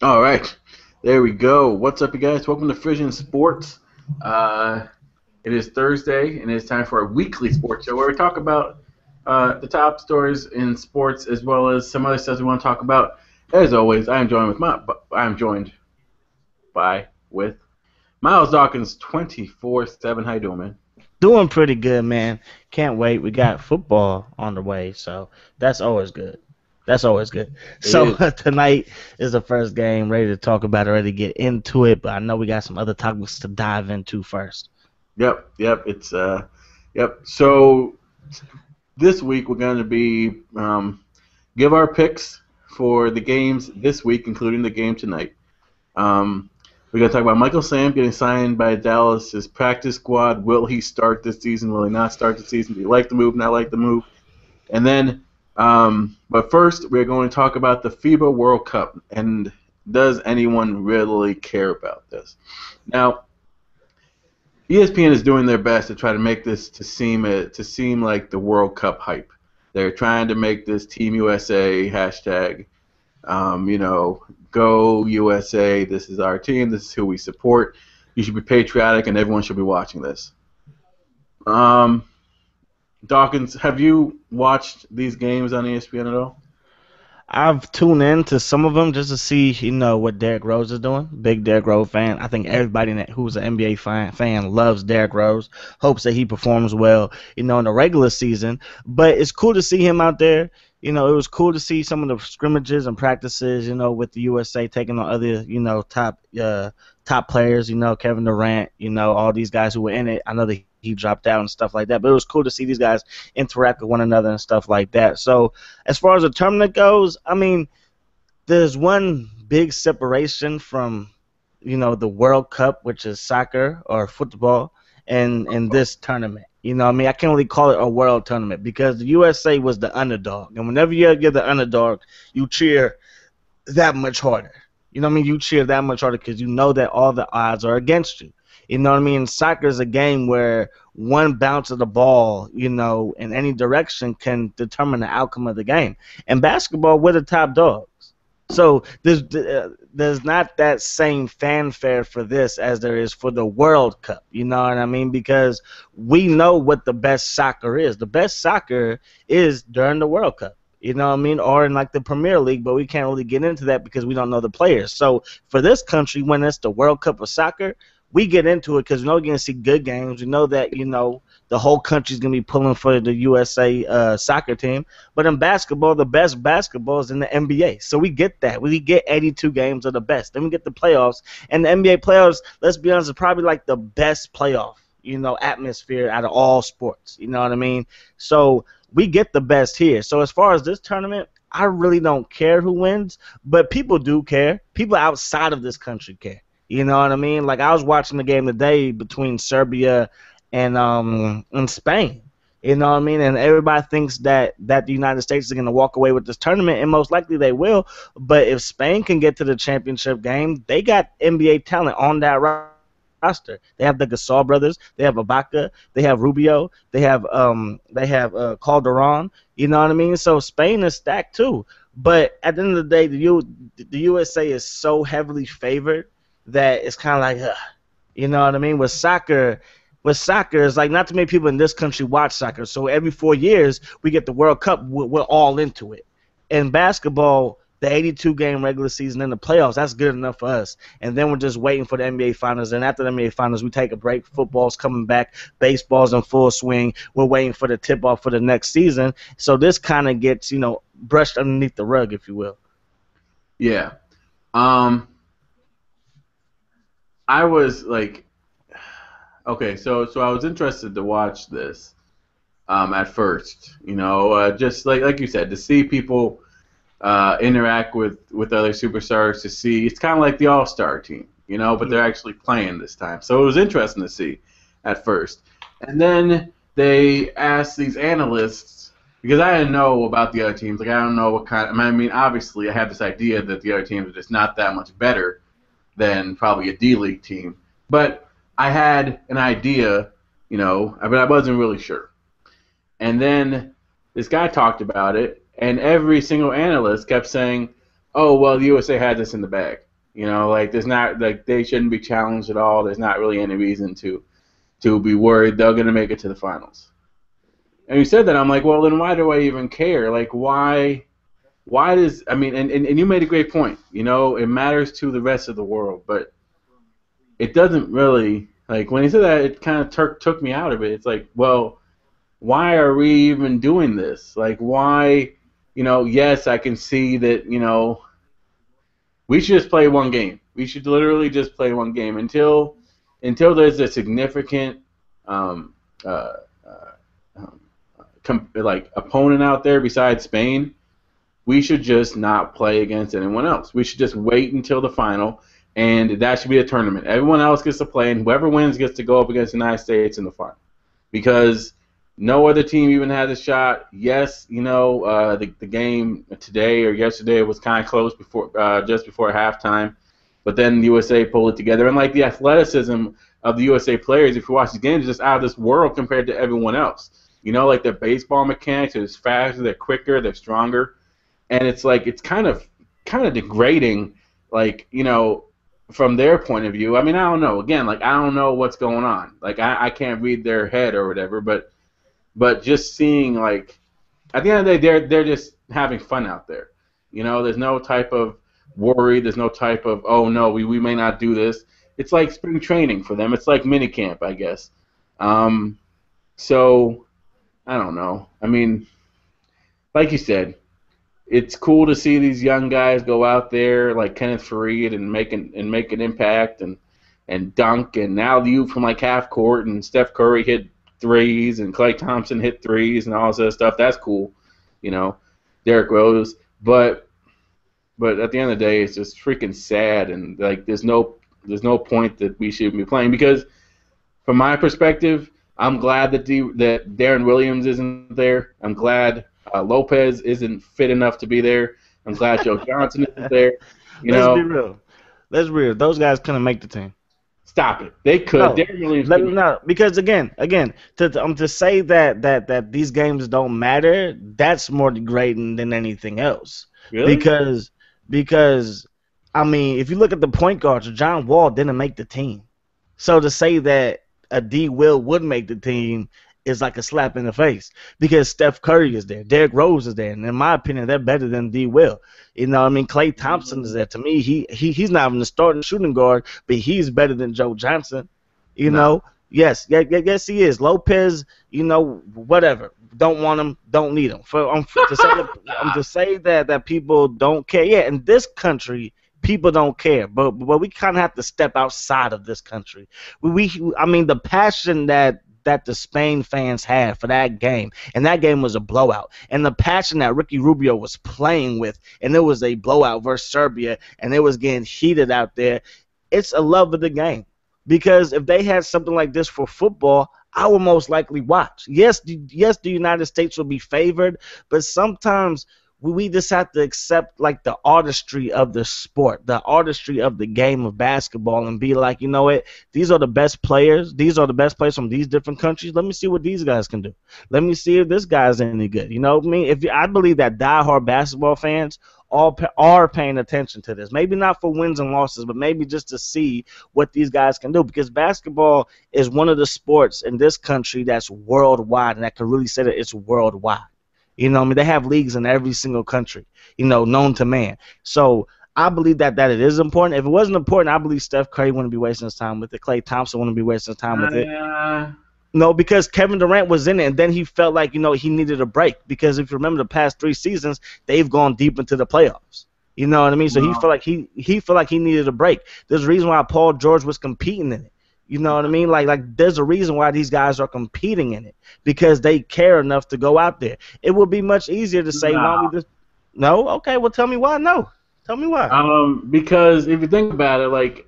All right, there we go. What's up, you guys? Welcome to Fission Sports. Uh, it is Thursday, and it's time for a weekly sports show where we talk about the top stories in sports as well as some other stuff we want to talk about. As always, I'm joined by with Miles Dawkins, 24/7. How you doing, man? Doing pretty good, man. Can't wait. We got football on the way, so that's always good. That's always good. It So is. tonight is the first game. Ready to talk about it, ready to get into it, but I know we got some other topics to dive into first. Yep. Yep. So this week we're going to be give our picks for the games this week, including the game tonight. Um, we're going to talk about Michael Sam getting signed by Dallas's practice squad. Will he start this season? Will he not start the season? Do you like the move? Not like the move? And then, but first, we're going to talk about the FIBA World Cup. And does anyone really care about this? Now, ESPN is doing their best to try to make this to seem like the World Cup hype. They're trying to make this Team USA hashtag, you know, go USA. This is our team. This is who we support. You should be patriotic, and everyone should be watching this. Um, Dawkins, have you watched these games on ESPN at all? I've tuned in to some of them just to see, what Derrick Rose is doing. Big Derrick Rose fan. I think everybody who's an NBA fan loves Derrick Rose. Hopes that he performs well, in the regular season. But it's cool to see him out there. It was cool to see some of the scrimmages and practices, with the USA taking on other, top players, Kevin Durant, all these guys who were in it. I know that he dropped out and stuff like that, but it was cool to see these guys interact with one another and stuff like that. So as far as the tournament goes, I mean, there's one big separation from, the World Cup, which is soccer or football, and this tournament. I can't really call it a world tournament because the USA was the underdog. And whenever you're the underdog, you cheer that much harder. You cheer that much harder because you know that all the odds are against you. Soccer is a game where one bounce of the ball, in any direction can determine the outcome of the game. And basketball, we're the top dogs. So there's not that same fanfare for this as there is for the World Cup. You know what I mean? Because we know what the best soccer is. The best soccer is during the World Cup. You know what I mean? Or in like the Premier League, but we can't really get into that because we don't know the players. So for this country, when it's the World Cup of soccer, we get into it because we know we're going to see good games. We know that, the whole country's going to be pulling for the USA soccer team. But in basketball, the best basketball is in the NBA. So we get that. We get 82 games of the best. Then we get the playoffs. And the NBA playoffs, let's be honest, is probably like the best playoff, atmosphere out of all sports. You know what I mean? So we get the best here. So as far as this tournament, I really don't care who wins, but people do care. People outside of this country care. You know what I mean? Like I was watching the game today between Serbia and Spain. You know what I mean? And everybody thinks that the United States is going to walk away with this tournament, and most likely they will. But if Spain can get to the championship game, they got NBA talent on that roster. They have the Gasol brothers, they have Ibaka, they have Rubio, they have Calderon. You know what I mean? So Spain is stacked too. But at the end of the day, the USA is so heavily favored that it's kind of like, you know what I mean? With soccer, it's like not too many people in this country watch soccer. So every 4 years we get the World Cup, we're all into it. In basketball, the 82 game regular season and the playoffs, that's good enough for us. And then we're just waiting for the NBA finals. And after the NBA finals, we take a break. Football's coming back, baseball's in full swing. We're waiting for the tip off for the next season. So this kind of gets, brushed underneath the rug, if you will. Yeah. Um, I was like, okay, so I was interested to watch this at first. Just like you said, to see people interact with other superstars, to see it's kind of like the All Star team, but they're actually playing this time. So it was interesting to see at first, and then they asked these analysts because I didn't know about the other teams. Like I don't know what kind. I mean, obviously I had this idea that the other teams are just not that much better than probably a D League team, but I had an idea, but I wasn't really sure. And then this guy talked about it, and every single analyst kept saying, "Oh, well, the USA had this in the bag." You know, like there's not like they shouldn't be challenged at all. There's not really any reason to be worried they're gonna make it to the finals. And you said that, I'm like, well, then why do I even care? Like, why does I mean, and you made a great point. You know, it matters to the rest of the world, but it doesn't really. Like when he said that, it kind of took me out of it. It's like, well, why are we even doing this? Like, why? You know, yes, I can see that. You know, we should just play one game. We should literally just play one game until there's a significant um, uh, uh, um, like opponent out there besides Spain. We should just not play against anyone else. We should just wait until the final, and that should be a tournament. Everyone else gets to play, and whoever wins gets to go up against the United States in the final. Because no other team even had a shot. Yes, you know, the game today or yesterday was kind of close before just before halftime, but then the USA pulled it together. And like the athleticism of the USA players, if you watch the game, is just out of this world compared to everyone else. You know, like their baseball mechanics are faster, they're quicker, they're stronger, and it's like it's kind of degrading, like you know, from their point of view. I mean, I don't know. Again, like I don't know what's going on. Like I can't read their head or whatever, but just seeing like at the end of the day, they're just having fun out there. You know, there's no type of worry. There's no type of oh no, we may not do this. It's like spring training for them. It's like mini camp, I guess. Um, so I don't know. I mean, like you said, it's cool to see these young guys go out there like Kenneth Faried and make an impact and dunk and now you from like half court and Steph Curry hit threes and Klay Thompson hit threes and all this other stuff. That's cool, you know. Derrick Rose, but at the end of the day, it's just freaking sad and like there's no point that we should be playing because from my perspective, I'm glad that Darren Williams isn't there. I'm glad Lopez isn't fit enough to be there. I'm glad Joe Johnson isn't there. You Let's be know, real. Let's be real. Those guys couldn't make the team. stop it. They could. No, Darren Williams could. no, because again, to say that these games don't matter, that's more degrading than anything else. Really? Because because I mean, if you look at the point guards, John Wall didn't make the team. So to say that a D Will would make the team is like a slap in the face because Steph Curry is there, Derrick Rose is there, and in my opinion, they're better than D Will. You know, what I mean, Klay Thompson is there. To me, he's not even the starting shooting guard, but he's better than Joe Johnson. You No. know, yes, he is. Lopez, you know, whatever. Don't want him, don't need him. To say that people don't care. Yeah, in this country, people don't care, but we kind of have to step outside of this country. I mean, the passion that the Spain fans had for that game, and that game was a blowout, and the passion that Ricky Rubio was playing with, and it was a blowout versus Serbia, and it was getting heated out there. It's a love of the game. Because if they had something like this for football, I would most likely watch. Yes, the United States will be favored, but sometimes we just have to accept like the artistry of the sport, the artistry of the game of basketball, and be like, you know what? These are the best players. These are the best players from these different countries. Let me see what these guys can do. Let me see if this guy's any good. You know what I mean? I believe that diehard basketball fans are paying attention to this. Maybe not for wins and losses, but maybe just to see what these guys can do. Because basketball is one of the sports in this country that's worldwide, and I can really say that it's worldwide. You know what I mean? They have leagues in every single country, you know, known to man. So I believe that it is important. If it wasn't important, I believe Steph Curry wouldn't be wasting his time with it. Klay Thompson wouldn't be wasting his time with it. No, because Kevin Durant was in it, and then he felt like, you know, he needed a break. Because if you remember the past 3 seasons, they've gone deep into the playoffs. You know what I mean? So he felt like he felt like he needed a break. There's a reason why Paul George was competing in it. You know what I mean? Like there's a reason why these guys are competing in it because they care enough to go out there. It would be much easier to say, why don't we just no? Okay, well tell me why no. Tell me why. Because if you think about it, like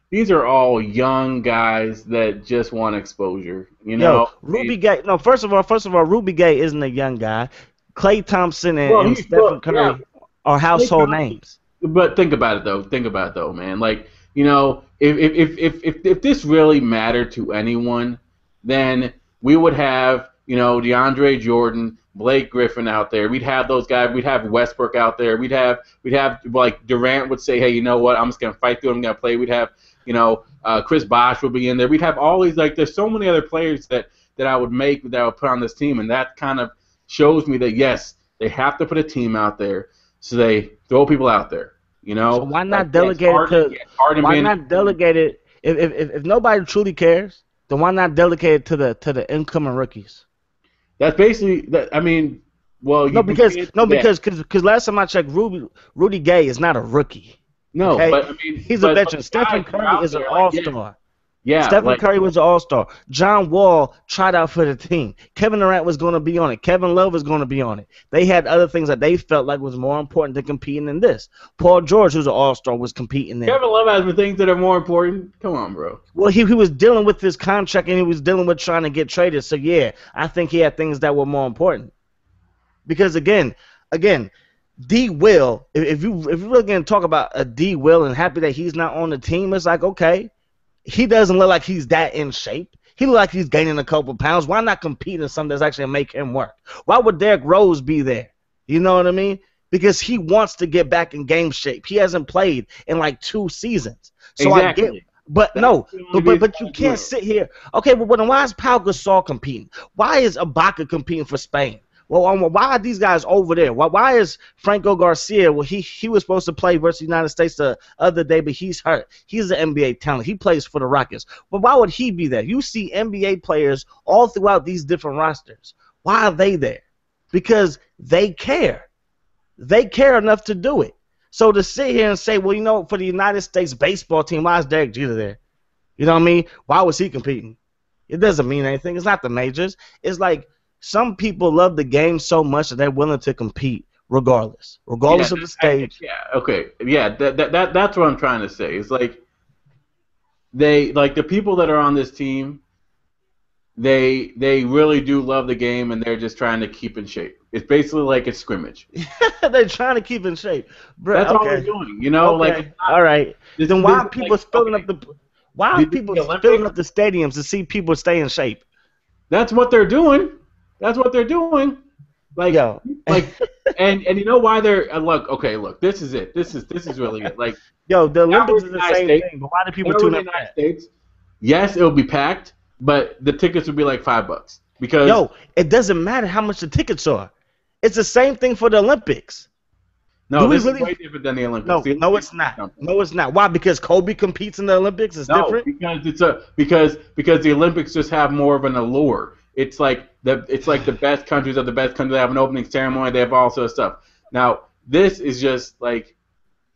these are all young guys that just want exposure. You know, Ruby Gay. No, first of all, Ruby Gay isn't a young guy. Klay Thompson and Stephen Curry are household names. But think about it though, man. Like, you know, if this really mattered to anyone, then we would have DeAndre Jordan, Blake Griffin out there. We'd have those guys. We'd have Westbrook out there. We'd have like Durant would say, hey, you know what? I'm just gonna fight through it. I'm gonna play. We'd have Chris Bosh would be in there. We'd have all these there's so many other players that I would put on this team, and that kind of shows me that yes, they have to put a team out there, so they throw people out there. So why not delegate it to? Why not delegate it? If nobody truly cares, then why not delegate it to the incoming rookies? That's basically that. I mean, well, because last time I checked, Rudy Gay is not a rookie. No, okay? but I mean, he's a veteran. Stephen Curry is an all-star. Yeah, Stephen Curry was an all-star. John Wall tried out for the team. Kevin Durant was going to be on it. Kevin Love was going to be on it. They had other things that they felt like was more important than competing in this. Paul George, who's an all-star, was competing there. Kevin Love has things that are more important. Come on, bro. Well, he was dealing with this contract, and he was dealing with trying to get traded. So, yeah, I think he had things that were more important. Because, again, D. Will, if you're really going to talk about a D. Will and happy that he's not on the team, it's like, okay. He doesn't look like he's that in shape. He look like he's gaining a couple pounds. Why not compete in something that's actually going to make him work? Why would Derrick Rose be there? You know what I mean? Because he wants to get back in game shape. He hasn't played in like 2 seasons. So exactly. I get, but you can't sit here. Okay, but why is Pau Gasol competing? Why is Ibaka competing for Spain? Well, why are these guys over there? Why is Franco Garcia? Well, he was supposed to play versus the United States the other day, but he's hurt. He's an NBA talent. He plays for the Rockets. But why would he be there? You see NBA players all throughout these different rosters. Why are they there? Because they care. They care enough to do it. So to sit here and say, well, for the United States baseball team, why is Derek Jeter there? You know what I mean? Why was he competing? It doesn't mean anything. It's not the majors. It's like, some people love the game so much that they're willing to compete regardless of the stage. That's what I'm trying to say. It's like the people that are on this team, they really do love the game, and they're just trying to keep in shape. It's basically like a scrimmage. They're trying to keep in shape. Bro, that's all they're doing. All right. Then why are people filling up the stadiums to see people stay in shape? That's what they're doing. That's what they're doing. And you know why they're look, this is it. This is really it. Like, the Olympics is the same thing, but why do people tune in? Yes, it'll be packed, but the tickets would be like $5 because it doesn't matter how much the tickets are. It's the same thing for the Olympics. No, this is way different than the Olympics. No, it's not. No, it's not. Why? Because Kobe competes in the Olympics. It's different. Because the Olympics just have more of an allure. It's like the best countries of the best countries. They have an opening ceremony. They have all sorts of stuff. Now, this is just like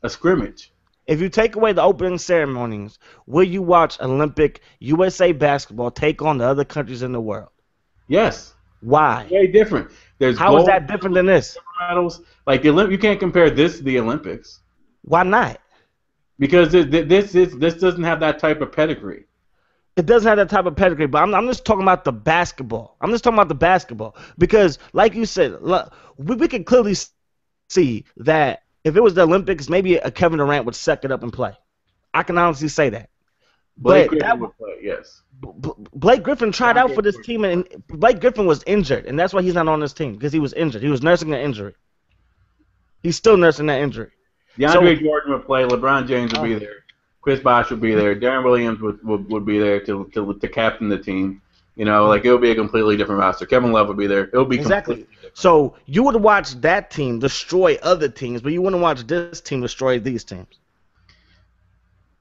a scrimmage. If you take away the opening ceremonies, will you watch Olympic USA basketball take on the other countries in the world? Yes. Why? Very different. How is that different than this? Medals. Like you can't compare this to the Olympics. Why not? Because this doesn't have that type of pedigree. It doesn't have that type of pedigree, but I'm just talking about the basketball. Because, like you said, we can clearly see that if it was the Olympics, maybe a Kevin Durant would suck it up and play. I can honestly say that. Blake Griffin would play, yes. Blake Griffin tried out for this team, and Blake Griffin was injured, and that's why he's not on this team, because he was injured. He was nursing an injury. He's still nursing that injury. DeAndre Jordan would play. LeBron James would be there. Chris Bosh would be there. Darren Williams would be there to captain the team. It would be a completely different roster. Kevin Love would be there. It would be exactly. So you would watch that team destroy other teams, but you wouldn't watch this team destroy these teams.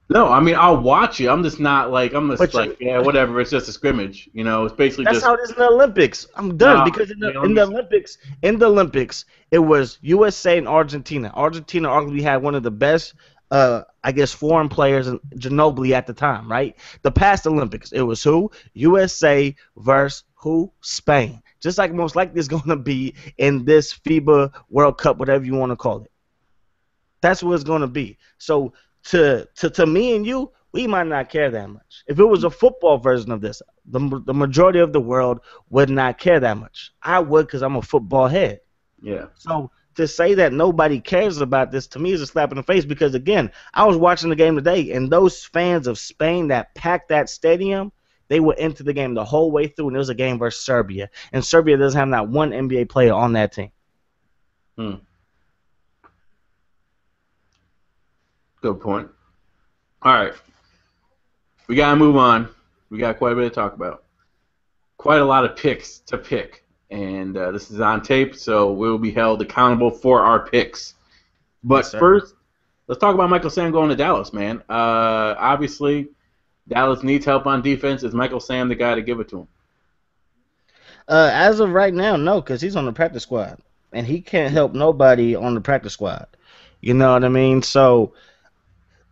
No, I mean I'll watch it. I'm just not like whatever. It's just a scrimmage. It's basically that's how it is in the Olympics. I'm done because in the Olympics, it was USA and Argentina. Argentina arguably had one of the best. Foreign players in Ginobili at the time, right? The past Olympics, it was who? USA versus who? Spain. Just like most likely it's going to be in this FIBA World Cup, whatever you want to call it. That's what it's going to be. So to me and you, we might not care that much. If it was a football version of this, the majority of the world would not care that much. I would because I'm a football head. Yeah. So to say that nobody cares about this, to me, is a slap in the face because, again, I was watching the game today, and those fans of Spain that packed that stadium, They were into the game the whole way through, and it was a game versus Serbia. And Serbia doesn't have not one NBA player on that team. Good point. All right. We got to move on. We got quite a bit to talk about. Quite a lot of picks to pick. And this is on tape, so we'll be held accountable for our picks. But Yes, first, let's talk about Michael Sam going to Dallas, man. Obviously, Dallas needs help on defense. Is Michael Sam the guy to give it to him? As of right now, no, because he's on the practice squad, and he can't help nobody on the practice squad. You know what I mean? So,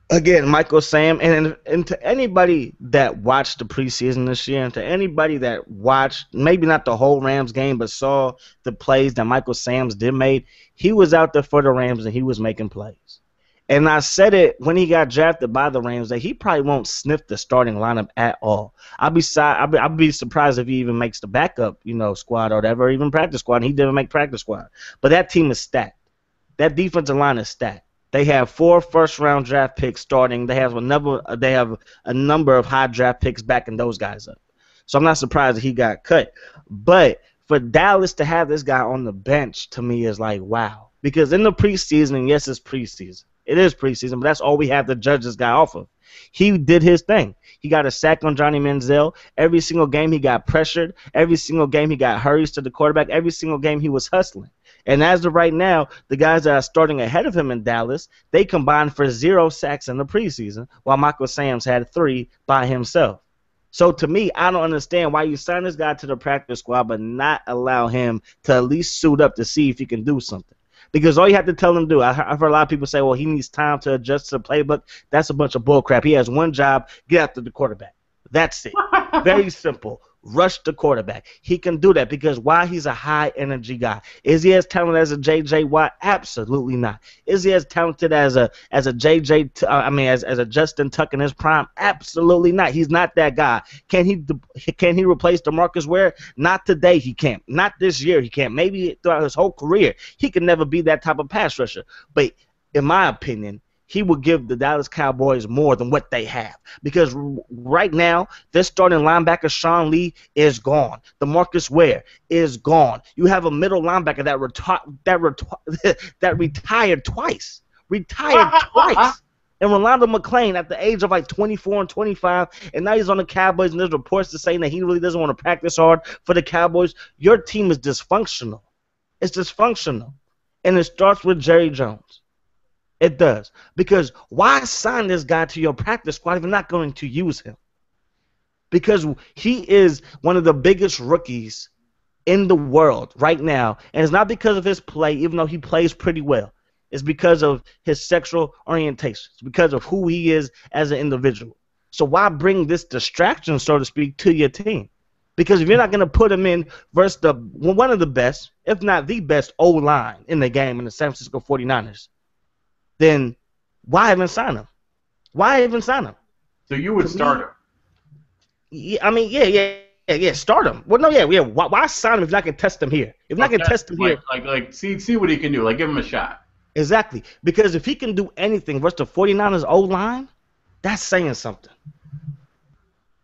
again, Michael Sam, and to anybody that watched the preseason this year, and to anybody that watched, maybe not the whole Rams game, but saw the plays that Michael Sam's did made, he was out there for the Rams, and he was making plays. And I said it when he got drafted by the Rams that he probably won't sniff the starting lineup at all. I'll be surprised if he even makes the backup, squad or whatever, or even practice squad. And he didn't make practice squad. But that team is stacked. That defensive line is stacked. They have 4 first-round draft picks starting. They have a number of high draft picks backing those guys up. So I'm not surprised that he got cut. But for Dallas to have this guy on the bench, to me, is like, wow. Because in the preseason, and yes, it's preseason. It is preseason, but that's all we have to judge this guy off of. He did his thing. He got a sack on Johnny Manziel. Every single game he got pressured. Every single game he got hurries to the quarterback. Every single game he was hustling. And as of right now, the guys that are starting ahead of him in Dallas, they combined for 0 sacks in the preseason, while Michael Sam's had 3 by himself. So to me, I don't understand why you sign this guy to the practice squad but not allow him to at least suit up to see if he can do something. Because all you have to tell him to do, I've heard a lot of people say, well, he needs time to adjust to the playbook. That's a bunch of bull crap. He has one job, get after the quarterback. That's it. Very simple. Rush the quarterback. He can do that because why? He's a high-energy guy. Is he as talented as a J.J. Watt? Absolutely not. Is he as talented as a Justin Tuck in his prime? Absolutely not. He's not that guy. Can he replace DeMarcus Ware? Not today. He can't. Not this year. He can't. Maybe throughout his whole career, he can never be that type of pass rusher. But in my opinion, he will give the Dallas Cowboys more than what they have. Because right now, their starting linebacker, Sean Lee, is gone. DeMarcus Ware is gone. You have a middle linebacker that retired twice. And Rolando McClain at the age of like 24 and 25, and now he's on the Cowboys, and there's reports to saying that he really doesn't want to practice hard for the Cowboys. Your team is dysfunctional. It's dysfunctional. And it starts with Jerry Jones. It does. Because why sign this guy to your practice squad if you're not going to use him? Because he is one of the biggest rookies in the world right now. And it's not because of his play, even though he plays pretty well. It's because of his sexual orientation. It's because of who he is as an individual. So why bring this distraction, so to speak, to your team? Because if you're not going to put him in versus one of the best, if not the best, O-line in the game in the San Francisco 49ers, then why even sign him? Why even sign him? So you would start him? Yeah, start him. Well, no, yeah. Why sign him if you're not going to test him here? If you're not going to test him here. See what he can do. Like, give him a shot. Exactly. Because if he can do anything versus the 49ers O-line, that's saying something.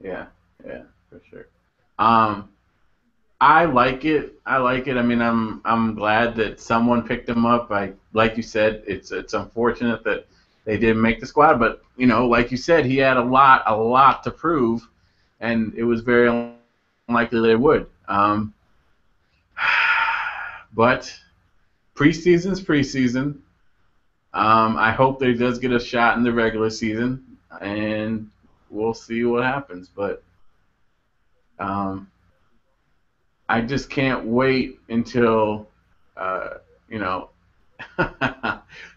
Yeah, for sure. I like it. I mean, I'm glad that someone picked him up. Like you said, it's unfortunate that they didn't make the squad, but like you said, he had a lot to prove, and it was very unlikely they would. But preseason's preseason. I hope that he does get a shot in the regular season, and we'll see what happens. But I just can't wait until, like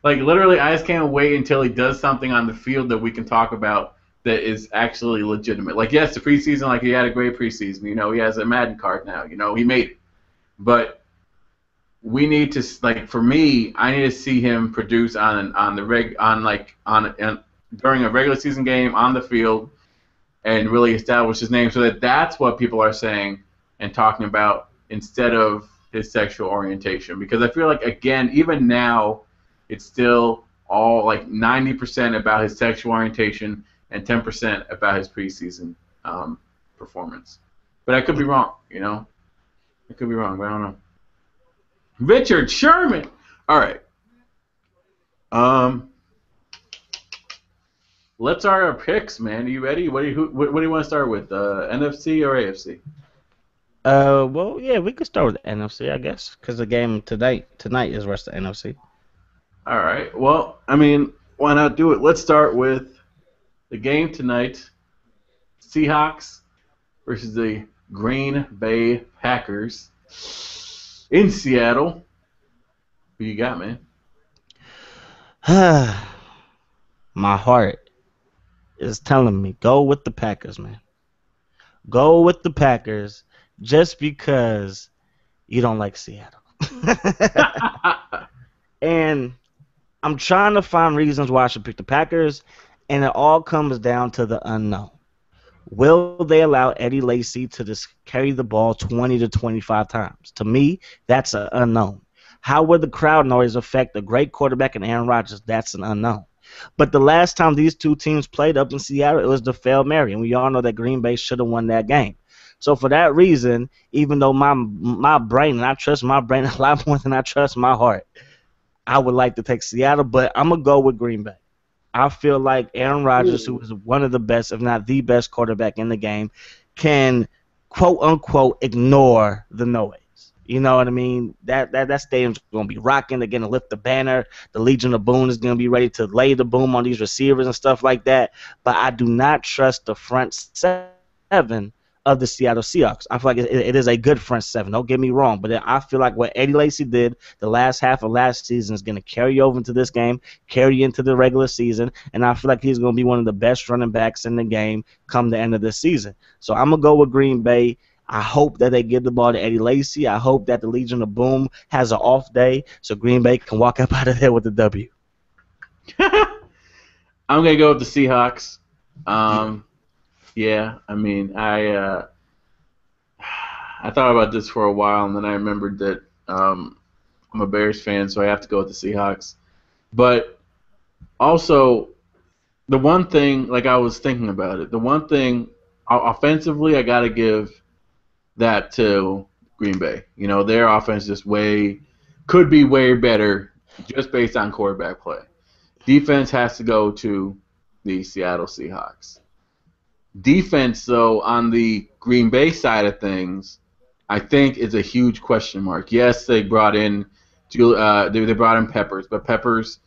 literally, I just can't wait until he does something on the field that we can talk about that is actually legitimate. Like, yes, the preseason, like he had a great preseason. He has a Madden card now. He made it. But we need to, like, for me, I need to see him produce during a regular season game on the field and really establish his name, so that's what people are saying and talking about instead of his sexual orientation. Because I feel like, again, even now, it's still all like 90% about his sexual orientation and 10% about his preseason. performance. But I could be wrong, you know. I could be wrong, but I don't know. Richard Sherman. All right. Um, let's start our picks, man. Are you ready? What do you want to start with? NFC or AFC? Well, yeah, we could start with the NFC, I guess, because the game tonight is versus the NFC. All right. Well, I mean, why not do it? Let's start with the game tonight. Seahawks versus the Green Bay Packers in Seattle. Who you got, man? My heart is telling me go with the Packers, man. Go with the Packers just because you don't like Seattle. And I'm trying to find reasons why I should pick the Packers, and it all comes down to the unknown. Will they allow Eddie Lacy to just carry the ball 20 to 25 times? To me, that's an unknown. How will the crowd noise affect a great quarterback in Aaron Rodgers? That's an unknown. But the last time these two teams played up in Seattle, it was the Fail Mary, and we all know that Green Bay should have won that game. So for that reason, even though my brain, and I trust my brain a lot more than I trust my heart, I would like to take Seattle, but I'm going to go with Green Bay. I feel like Aaron Rodgers, who is one of the best, if not the best quarterback in the game, can quote unquote ignore the noise. You know what I mean? That stadium's going to be rocking. They're going to lift the banner. The Legion of Boom is going to be ready to lay the boom on these receivers and stuff like that. But I do not trust the front seven of the Seattle Seahawks. I feel like it is a good front seven. Don't get me wrong, but I feel like what Eddie Lacy did the last half of last season is going to carry over into this game, carry into the regular season, and I feel like he's going to be one of the best running backs in the game come the end of the season. So I'm going to go with Green Bay. I hope that they give the ball to Eddie Lacy. I hope that the Legion of Boom has an off day so Green Bay can walk up out of there with a W. I'm going to go with the Seahawks. Yeah, I mean, I thought about this for a while, and then I remembered that I'm a Bears fan, so I have to go with the Seahawks. But also, the one thing, like I was thinking about it, the one thing offensively, I got to give that to Green Bay. You know, their offense could be way better just based on quarterback play. Defense has to go to the Seattle Seahawks. Defense, though, on the Green Bay side of things, I think is a huge question mark. Yes, they brought in Peppers, but Peppers,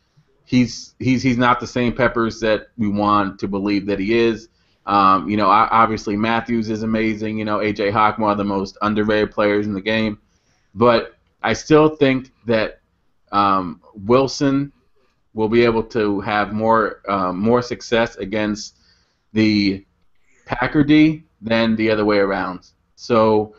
he's not the same Peppers that we want to believe that he is. Obviously Matthews is amazing. A.J. Hawk, one of the most underrated players in the game. But I still think that Wilson will be able to have more success against the Packer D than the other way around. So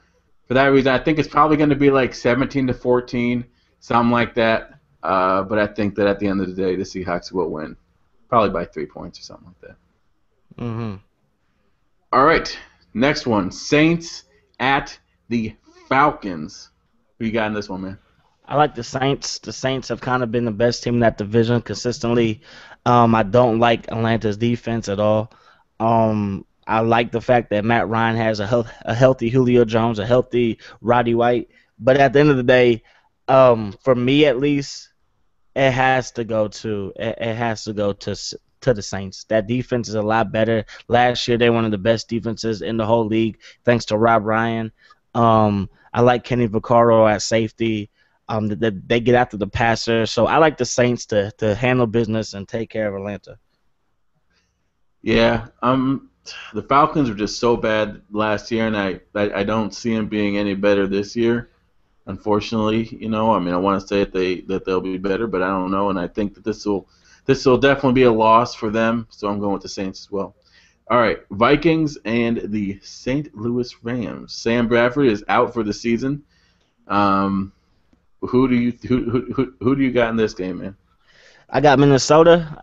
for that reason, I think it's probably going to be like 17-14, something like that. But I think that at the end of the day, the Seahawks will win, probably by 3 points or something like that. Mm-hmm. All right, next one: Saints at the Falcons. Who you got in this one, man? I like the Saints. The Saints have kind of been the best team in that division consistently. I don't like Atlanta's defense at all. I like the fact that Matt Ryan has a healthy Julio Jones, a healthy Roddy White. But at the end of the day, for me at least, it has to go to the Saints. That defense is a lot better. Last year, they were one of the best defenses in the whole league, thanks to Rob Ryan. I like Kenny Vaccaro at safety. They get after the passer. So I like the Saints to handle business and take care of Atlanta. Yeah, the Falcons were just so bad last year, and I don't see them being any better this year. Unfortunately, I want to say that they'll be better, but I don't know, and I think that this will definitely be a loss for them. So I'm going with the Saints as well. All right, Vikings and the St. Louis Rams. Sam Bradford is out for the season. Who do you got in this game, man? I got Minnesota.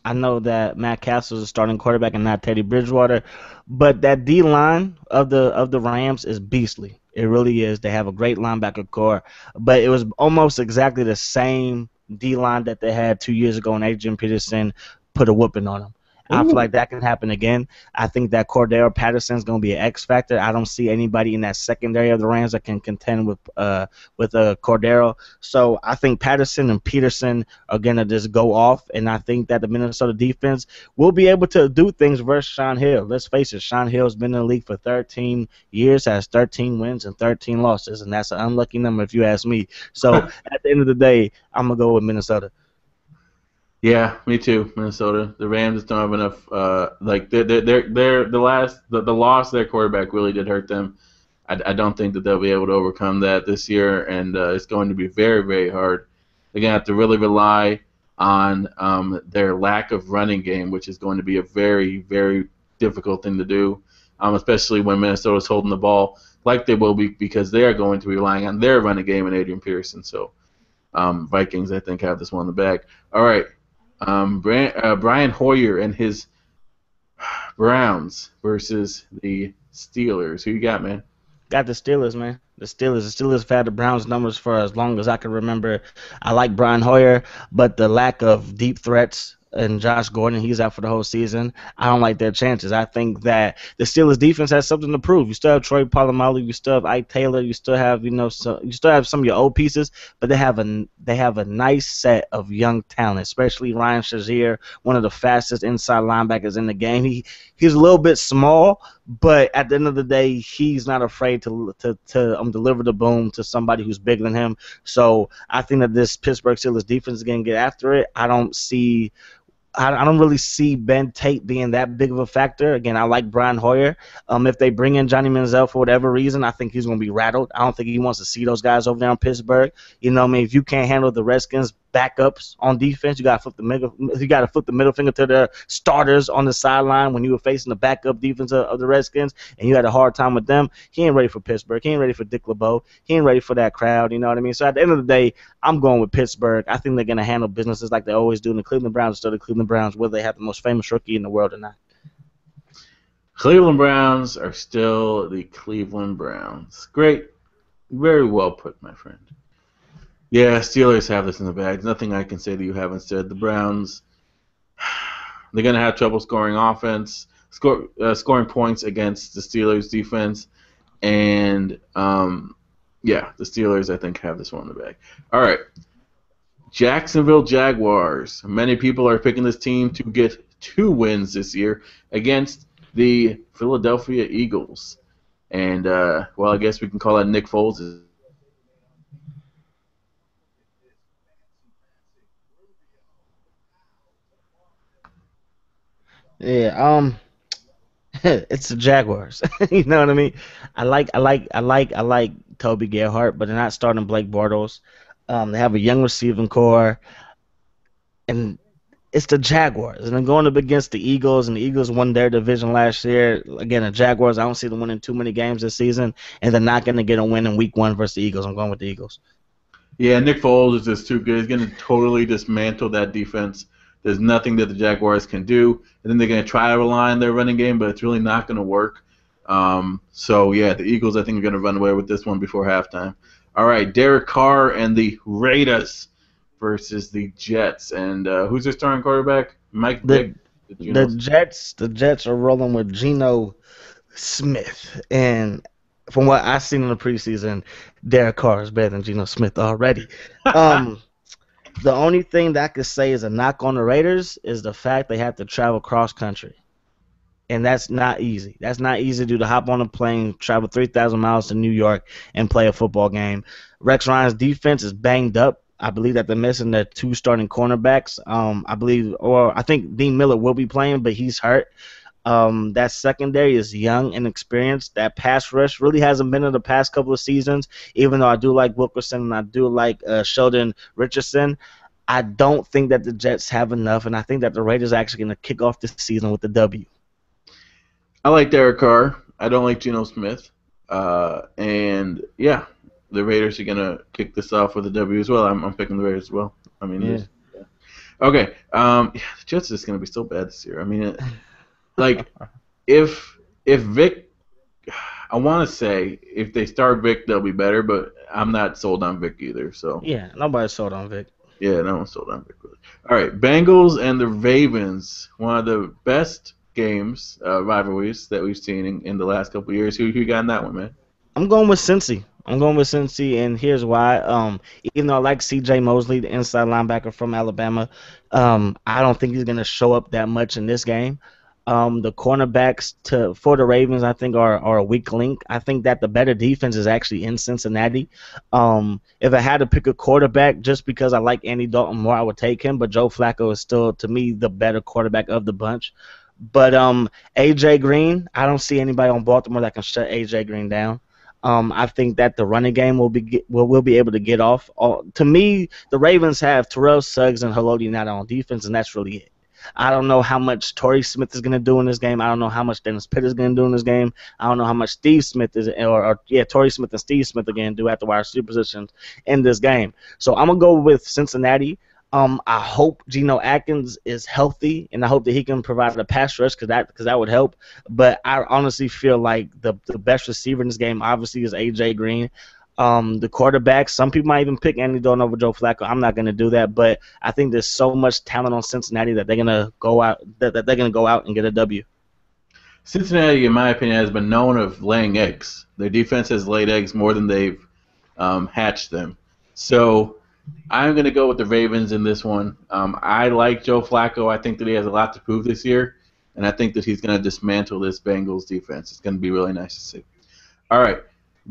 I know that Matt Castle is a starting quarterback and not Teddy Bridgewater, but that D line of the Rams is beastly. It really is. They have a great linebacker core, but it was almost exactly the same D line that they had 2 years ago, and Adrian Peterson put a whooping on them. I feel Ooh. like that can happen again. I think that Cordero Patterson is going to be an X factor. I don't see anybody in that secondary of the Rams that can contend with Cordero. So I think Patterson and Peterson are going to just go off, and I think that the Minnesota defense will be able to do things versus Sean Hill. Let's face it, Sean Hill's been in the league for 13 years, has 13 wins and 13 losses, and that's an unlucky number if you ask me. So at the end of the day, I'm gonna go with Minnesota. Yeah, me too. Minnesota. The Rams just don't have enough. Like they're the loss of their quarterback really did hurt them. I don't think that they'll be able to overcome that this year, and it's going to be very, very hard. They're going to have to really rely on their lack of running game, which is going to be a very, very difficult thing to do, especially when Minnesota's holding the ball like they will be, because they are going to be relying on their running game and Adrian Peterson. So Vikings, I think, have this one in the bag. All right, Brian Hoyer and his Browns versus the Steelers. Who you got, man? Got the Steelers, man. The Steelers have had the Browns numbers for as long as I can remember. I like Brian Hoyer, but the lack of deep threats and Josh Gordon, he's out for the whole season. I don't like their chances. I think that the Steelers defense has something to prove. You still have Troy Polamalu, you still have Ike Taylor, you still have you still have some of your old pieces, but they have a nice set of young talent, especially Ryan Shazier, one of the fastest inside linebackers in the game. He's a little bit small, but at the end of the day, he's not afraid to deliver the boom to somebody who's bigger than him. So I think that this Pittsburgh Steelers defense is going to get after it. I don't really see Ben Tate being that big of a factor. Again, I like Brian Hoyer. If they bring in Johnny Manziel for whatever reason, I think he's going to be rattled. I don't think he wants to see those guys over there in Pittsburgh. You know what I mean? If you can't handle the Redskins' backups on defense, you got to flip the middle finger to their starters on the sideline when you were facing the backup defense of the Redskins, and you had a hard time with them. He ain't ready for Pittsburgh. He ain't ready for Dick LeBeau. He ain't ready for that crowd. You know what I mean? So at the end of the day, I'm going with Pittsburgh. I think they're going to handle businesses like they always do. And the Cleveland Browns are still the Cleveland Browns, whether they have the most famous rookie in the world or not. Cleveland Browns are still the Cleveland Browns. Great. Very well put, my friend. Yeah, Steelers have this in the bag. There's nothing I can say that you haven't said. The Browns, they're going to have trouble scoring scoring points against the Steelers defense. And, yeah, the Steelers, I think, have this one in the bag. All right. Jacksonville Jaguars. Many people are picking this team to get 2 wins this year against the Philadelphia Eagles. And, well, I guess we can call that Nick Foles. Yeah, it's the Jaguars. You know what I mean? I like Toby Gerhart, but they're not starting Blake Bortles. They have a young receiving core, and it's the Jaguars. And they're going up against the Eagles, and the Eagles won their division last year. Again, the Jaguars, I don't see them winning too many games this season, and they're not going to get a win in Week 1 versus the Eagles. I'm going with the Eagles. Yeah, Nick Foles is just too good. He's going to totally dismantle that defense. There's nothing that the Jaguars can do. And then they're going to try to rely on their running game, but it's really not going to work. So, yeah, the Eagles, I think, are going to run away with this one before halftime. All right, Derek Carr and the Raiders versus the Jets. And who's their starting quarterback? Mike Vick. The Jets are rolling with Geno Smith, and from what I've seen in the preseason, Derek Carr is better than Geno Smith already. Um, the only thing that I could say is a knock on the Raiders is the fact they have to travel cross country. And that's not easy. That's not easy to do, to hop on a plane, travel 3,000 miles to New York, and play a football game. Rex Ryan's defense is banged up. I believe that they're missing their 2 starting cornerbacks. I think Dean Miller will be playing, but he's hurt. That secondary is young and experienced. That pass rush really hasn't been in the past couple of seasons, even though I do like Wilkerson and I do like Sheldon Richardson. I don't think that the Jets have enough, and I think that the Raiders are actually going to kick off this season with the W. I like Derek Carr. I don't like Geno Smith. And, yeah, the Raiders are going to kick this off with a W as well. I'm picking the Raiders as well. I mean, Yeah. yeah. Okay. Yeah, the Jets are just going to be so bad this year. I mean, like, if Vic, I want to say if they start Vic, they'll be better, but I'm not sold on Vic either. So Yeah, nobody's sold on Vic. Yeah, that one sold out quickly. All right, Bengals and the Ravens, one of the best games, rivalries that we've seen in the last couple of years. Who got in that one, man? I'm going with Cincy. I'm going with Cincy, and here's why. Even though I like C.J. Mosley, the inside linebacker from Alabama, I don't think he's going to show up that much in this game. The cornerbacks for the Ravens, I think, are a weak link. I think that the better defense is actually in Cincinnati. If I had to pick a quarterback, just because I like Andy Dalton more, I would take him. But Joe Flacco is still, to me, the better quarterback of the bunch. But AJ Green, I don't see anybody on Baltimore that can shut AJ Green down. I think that the running game will be able to get off. To me, the Ravens have Terrell Suggs and Haloti Ngata on defense, and that's really it. I don't know how much Torrey Smith is going to do in this game. I don't know how much Dennis Pitt is going to do in this game. I don't know how much Steve Smith is, Torrey Smith and Steve Smith are going to do at the wide receiver positions in this game. So I'm going to go with Cincinnati. I hope Geno Atkins is healthy, and I hope that he can provide a pass rush because that would help. But I honestly feel like the best receiver in this game obviously is A.J. Green. The quarterback, some people might even pick Andy Dalton over Joe Flacco. I'm not going to do that, but I think there's so much talent on Cincinnati that they're going to go out and get a W. Cincinnati, in my opinion, has been known of laying eggs. Their defense has laid eggs more than they've hatched them. So I'm going to go with the Ravens in this one. I like Joe Flacco. I think that he has a lot to prove this year, and I think that he's going to dismantle this Bengals defense. It's going to be really nice to see. All right,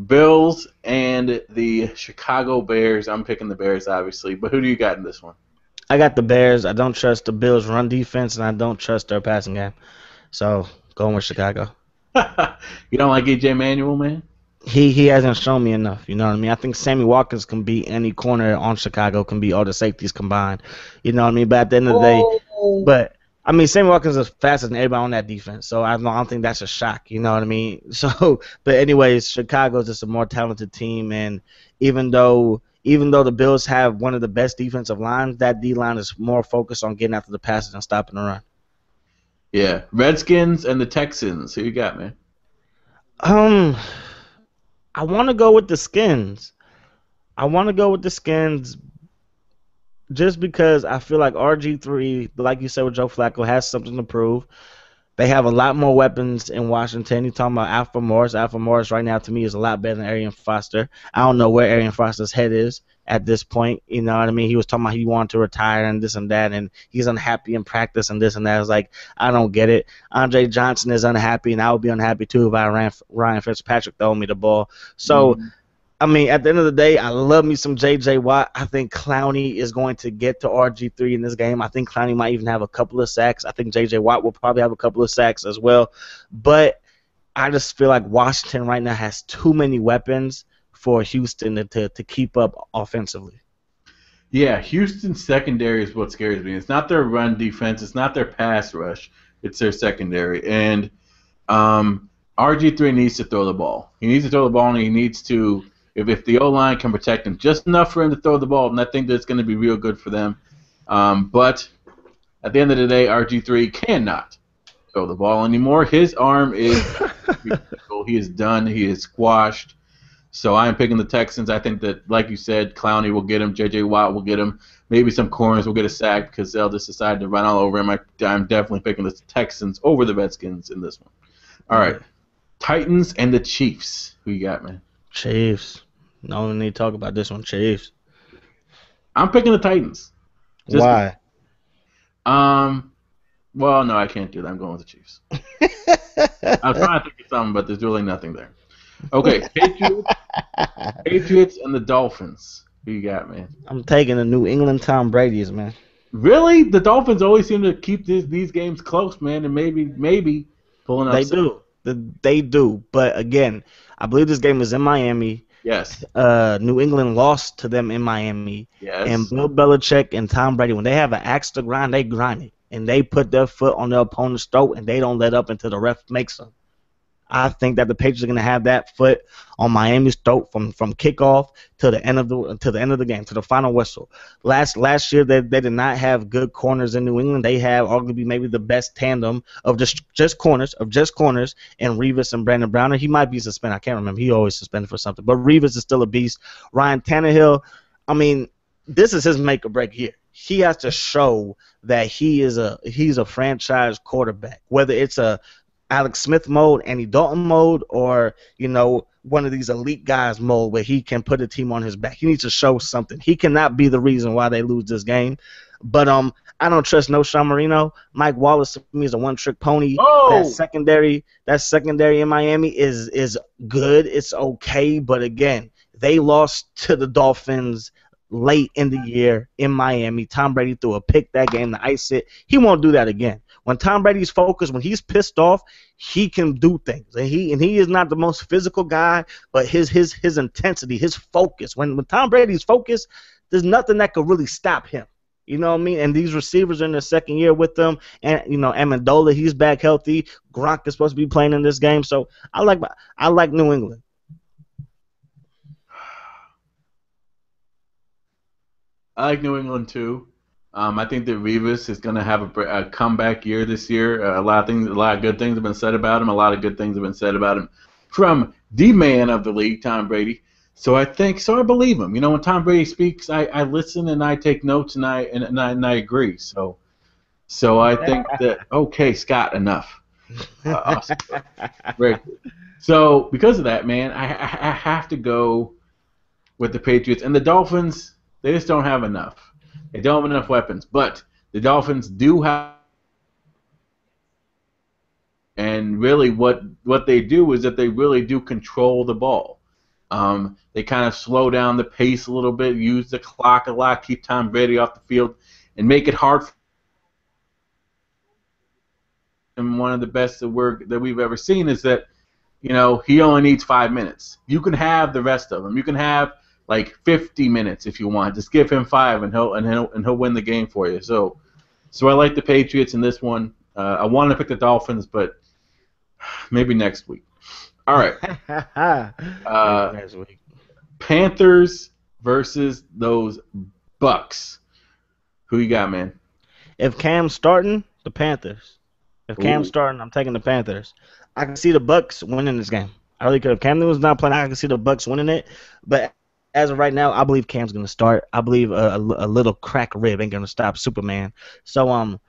Bills and the Chicago Bears. I'm picking the Bears, obviously, but who do you got in this one? I got the Bears. I don't trust the Bills' run defense, and I don't trust their passing game. So going with Chicago. You don't like E.J. Manuel, man? He hasn't shown me enough, you know what I mean? I think Sammy Watkins can beat any corner on Chicago, can beat all the safeties combined, you know what I mean? But at the end of the day, Sammy Watkins is faster than everybody on that defense, so I don't think that's a shock, you know what I mean? So, but anyways, Chicago's just a more talented team, and even though the Bills have one of the best defensive lines, that D-line is more focused on getting after the passes and stopping the run. Yeah, Redskins and the Texans. Who you got, man? I want to go with the Skins. Just because I feel like RG3, like you said with Joe Flacco, has something to prove. They have a lot more weapons in Washington. You're talking about Alfred Morris. Alfred Morris right now to me is a lot better than Arian Foster. I don't know where Arian Foster's head is at this point. You know what I mean? He was talking about he wanted to retire and this and that, and he's unhappy in practice and this and that. It's like, I don't get it. Andre Johnson is unhappy, and I would be unhappy too if Ryan Fitzpatrick throw me the ball. So, at the end of the day, I love me some J.J. Watt. I think Clowney is going to get to RG3 in this game. I think Clowney might even have a couple of sacks. I think J.J. Watt will probably have a couple of sacks as well. But I just feel like Washington right now has too many weapons for Houston to keep up offensively. Yeah, Houston's secondary is what scares me. It's not their run defense. It's not their pass rush. It's their secondary. And RG3 needs to throw the ball. He needs to throw the ball, and he needs to – if the O-line can protect him just enough for him to throw the ball, then I think that's going to be real good for them. But at the end of the day, RG3 cannot throw the ball anymore. His arm is – he is done. He is squashed. So I'm picking the Texans. I think that, like you said, Clowney will get him. J.J. Watt will get him. Maybe some corners will get a sack because they'll just decide to run all over him. I'm definitely picking the Texans over the Redskins in this one. All right. Titans and the Chiefs. Who you got, man? Chiefs. No need to talk about this one. Chiefs. I'm picking the Titans. Why? Well, no, I can't do that. I'm going with the Chiefs. I'm trying to think of something, but there's really nothing there. Okay, Patriots and the Dolphins. Who you got, man? I'm taking the New England Tom Brady's, man. Really? The Dolphins always seem to keep these games close, man, and maybe pulling up. They do. But again, I believe this game is in Miami. Yes. New England lost to them in Miami. Yes. And Bill Belichick and Tom Brady, when they have an axe to grind, they grind it. And they put their foot on their opponent's throat, and they don't let up until the ref makes them. I think that the Patriots are going to have that foot on Miami's throat from kickoff to the end of the game, to the final whistle. Last year they did not have good corners in New England. They have arguably maybe the best tandem of just corners and Revis and Brandon Browner. He might be suspended. I can't remember. He always suspended for something. But Revis is still a beast. Ryan Tannehill, this is his make or break year. He has to show that he's a franchise quarterback, whether it's a Alex Smith mode, Andy Dalton mode, or one of these elite guys mode where he can put a team on his back. He needs to show something. He cannot be the reason why they lose this game. But I don't trust no Sean Marino. Mike Wallace to me is a one-trick pony. Oh! That secondary in Miami is good. It's okay, but again, they lost to the Dolphins late in the year in Miami. Tom Brady threw a pick that game to ice it. He won't do that again. When Tom Brady's focused, when he's pissed off, he can do things. And he is not the most physical guy, but his intensity, his focus. When Tom Brady's focused, there's nothing that could really stop him. You know what I mean? And these receivers are in their second year with them. And, Amendola, he's back healthy. Gronk is supposed to be playing in this game. So I like New England. I like New England too. I think that Revis is going to have a comeback year this year. A lot of good things have been said about him. A lot of good things have been said about him from the man of the league, Tom Brady. So I believe him. When Tom Brady speaks, I listen and I take notes and I agree. So I think that okay, Scott, enough. Awesome. Very good. So because of that, man, I have to go with the Patriots and the Dolphins. They just don't have enough. They don't have enough weapons. But the Dolphins do have. And really what they do is that they really do control the ball. They kind of slow down the pace a little bit, use the clock a lot, keep Tom Brady off the field, and make it hard for him. One of the best that we've ever seen is that, he only needs 5 minutes. You can have the rest of them. You can have like 50 minutes if you want. Just give him 5 and he'll win the game for you. So I like the Patriots in this one. I want to pick the Dolphins, but maybe next week. All right. Next week. Panthers versus those Bucks. Who you got, man? If Cam's starting, the Panthers. If Cam's starting, I'm taking the Panthers. I can see the Bucks winning this game. I really could. If Cam Newton's not playing, I can see the Bucks winning it. But as of right now, I believe Cam's going to start. I believe a little crack rib ain't going to stop Superman. So I'm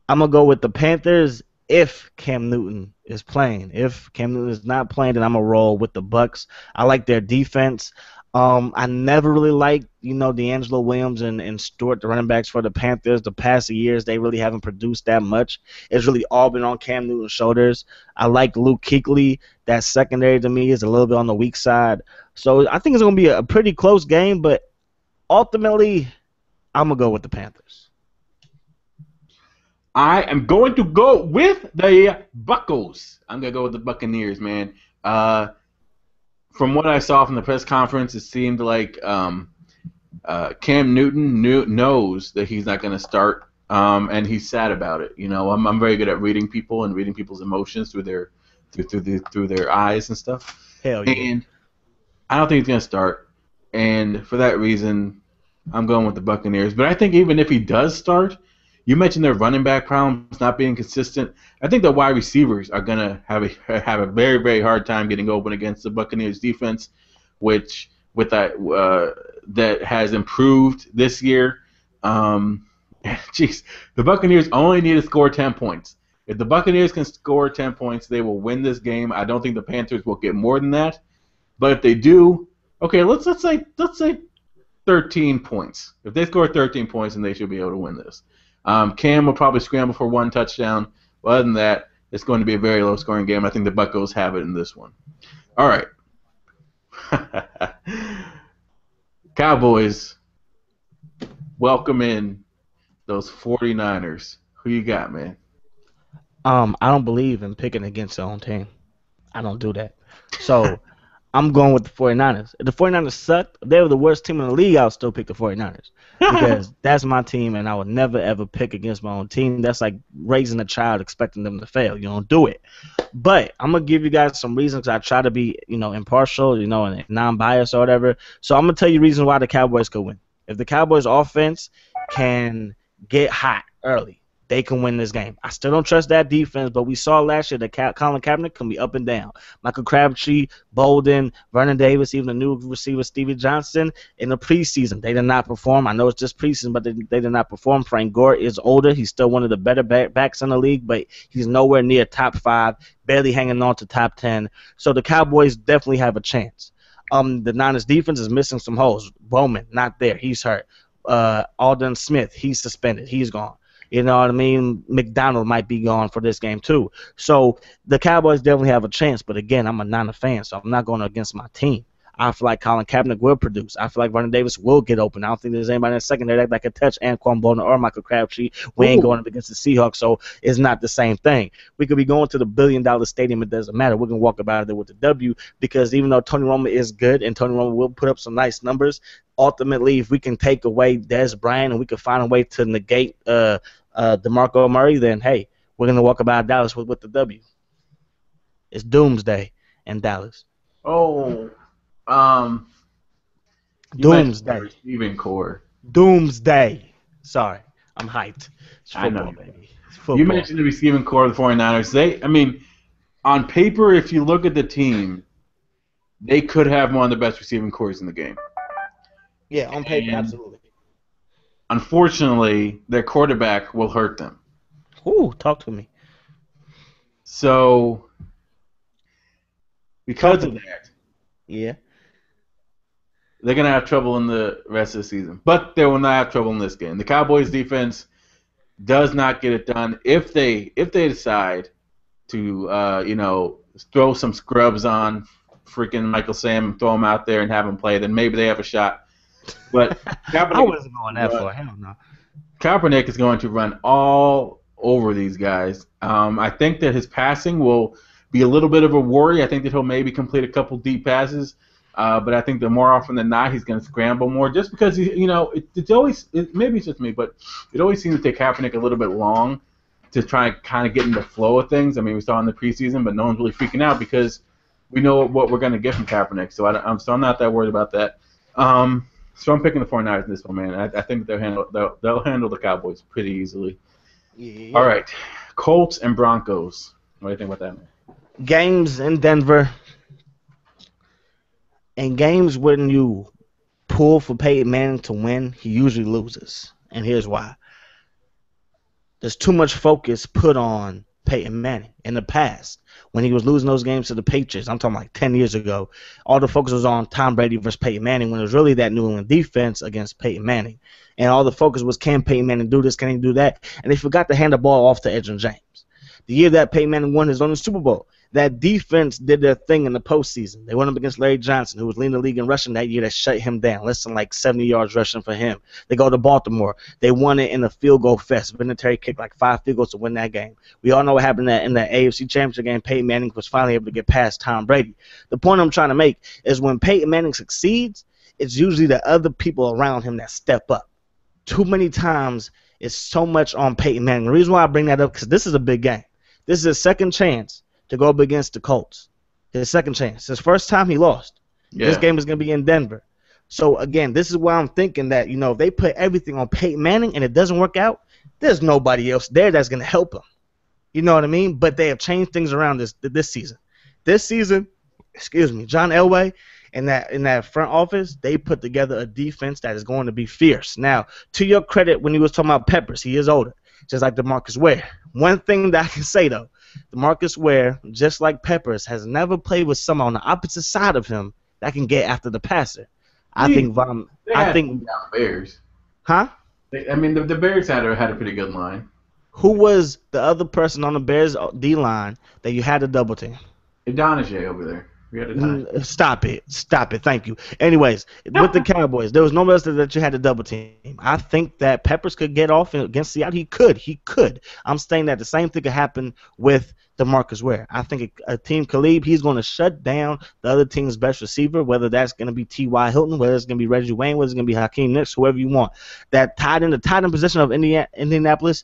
going to go with the Panthers if Cam Newton is playing. If Cam Newton is not playing, then I'm going to roll with the Bucks. I like their defense. I never really liked, D'Angelo Williams and Stewart, the running backs for the Panthers. The past years, they really haven't produced that much. It's really all been on Cam Newton's shoulders. I like Luke Kuechly. That secondary to me is a little bit on the weak side. So I think it's going to be a pretty close game, but ultimately, I'm going to go with the Panthers. I am going to go with the Buccos. I'm going to go with the Buccaneers, man. From what I saw from the press conference, it seemed like Cam Newton knows that he's not going to start, and he's sad about it. I'm very good at reading people and reading people's emotions through their eyes and stuff. Hell yeah. And I don't think he's going to start, and for that reason, I'm going with the Buccaneers. But I think even if he does start, you mentioned their running back problems not being consistent. I think the wide receivers are going to have a very, very hard time getting open against the Buccaneers defense, which that has improved this year. The Buccaneers only need to score 10 points. If the Buccaneers can score 10 points, they will win this game. I don't think the Panthers will get more than that. But if they do, okay, let's say 13 points. If they score 13 points, then they should be able to win this. Cam will probably scramble for 1 touchdown. But other than that, it's going to be a very low-scoring game. I think the Buccos have it in this one. All right. Cowboys, welcome in those 49ers. Who you got, man? I don't believe in picking against their own team. I don't do that. So I'm going with the 49ers. If the 49ers sucked, if they were the worst team in the league, I would still pick the 49ers. Because that's my team, and I would never, ever pick against my own team. That's like raising a child expecting them to fail. You don't do it. But I'm going to give you guys some reasons. I try to be, impartial, and non-biased or whatever. So I'm going to tell you reasons why the Cowboys could win. If the Cowboys offense can get hot early, they can win this game. I still don't trust that defense, but we saw last year that Colin Kaepernick can be up and down. Michael Crabtree, Bolden, Vernon Davis, even the new receiver Stevie Johnson in the preseason, they did not perform. I know it's just preseason, but they did not perform. Frank Gore is older. He's still one of the better backs in the league, but he's nowhere near top 5, barely hanging on to top 10. So the Cowboys definitely have a chance. The Niners defense is missing some holes. Bowman, not there. He's hurt. Aldon Smith, he's suspended. He's gone. You know what I mean? McDonald might be gone for this game too. So the Cowboys definitely have a chance. But again, I'm a Niner fan, so I'm not going against my team. I feel like Colin Kaepernick will produce. I feel like Vernon Davis will get open. I don't think there's anybody in the secondary that can touch Anquan Boldin or Michael Crabtree. We ain't going up against the Seahawks, so it's not the same thing. We could be going to the billion-dollar stadium. It doesn't matter. We're going to walk about it with the W because even though Tony Romo is good and Tony Romo will put up some nice numbers, ultimately, if we can take away Dez Bryant and we can find a way to negate DeMarco Murray, then, hey, we're going to walk about Dallas with the W. It's doomsday in Dallas. Doomsday. Receiving core. Doomsday. Sorry, I'm hyped. It's football, I know. baby. It's football. You mentioned the receiving core of the 49ers. On paper, if you look at the team, they could have one of the best receiving cores in the game. Yeah, on paper, absolutely. Unfortunately, their quarterback will hurt them. Ooh, talk to me. So, because of that, yeah, they're going to have trouble in the rest of the season. But they will not have trouble in this game. The Cowboys defense does not get it done. If they decide to, throw some scrubs on freaking Michael Sam and throw him out there and have him play, then maybe they have a shot. But I wasn't going that far. Hell no. Kaepernick is going to run all over these guys. I think that his passing will be a little bit of a worry. I think that he'll maybe complete a couple deep passes. But I think that more often than not, he's going to scramble more just because, it's always, maybe it's just me, but it always seems to take Kaepernick a little bit long to try and kind of get in the flow of things. I mean, we saw in the preseason, but no one's really freaking out because we know what we're going to get from Kaepernick. So I'm not that worried about that. So I'm picking the 49ers in this one, man. I think they'll handle the Cowboys pretty easily. Yeah. All right, Colts and Broncos. What do you think about that, man? Games in Denver. And games when you pull for Peyton Manning to win, he usually loses. And here's why. There's too much focus put on Peyton Manning in the past. When he was losing those games to the Patriots, I'm talking like 10 years ago, all the focus was on Tom Brady versus Peyton Manning when it was really that New England defense against Peyton Manning. And all the focus was, can Peyton Manning do this, can he do that? And they forgot to hand the ball off to Edgerrin James. The year that Peyton Manning won his own Super Bowl, that defense did their thing in the postseason. They went up against Larry Johnson, who was leading the league in rushing that year. That shut him down. Less than like 70 yards rushing for him. They go to Baltimore. They won it in a field goal fest. Vinatieri kicked like 5 field goals to win that game. We all know what happened in the AFC Championship game. Peyton Manning was finally able to get past Tom Brady. The point I'm trying to make is when Peyton Manning succeeds, it's usually the other people around him that step up. Too many times, it's so much on Peyton Manning. The reason why I bring that up, because this is a big game. This is a second chance to go up against the Colts. His second chance. His first time he lost. Yeah. This game is going to be in Denver. So, again, this is why I'm thinking that, if they put everything on Peyton Manning and it doesn't work out, there's nobody else there that's going to help him. You know what I mean? But they have changed things around this season. This season, John Elway and that front office, they put together a defense that is going to be fierce. Now, to your credit, when he was talking about Peppers, he is older, just like DeMarcus Ware. One thing that I can say, though, DeMarcus Ware, just like Peppers, has never played with someone on the opposite side of him that can get after the passer. I think Bears. Huh? The Bears had a pretty good line. Who was the other person on the Bears D line that you had to double team? Donahue over there. Stop it. Thank you. Anyways, with the Cowboys, there was no one else that you had to double team. I think that Peppers could get off against Seattle. He could. I'm saying that the same thing could happen with DeMarcus Ware. I think a team Khalib, he's going to shut down the other team's best receiver, whether that's going to be T.Y. Hilton, whether it's going to be Reggie Wayne, whether it's going to be Hakeem Nicks, whoever you want. The tight end position of Indianapolis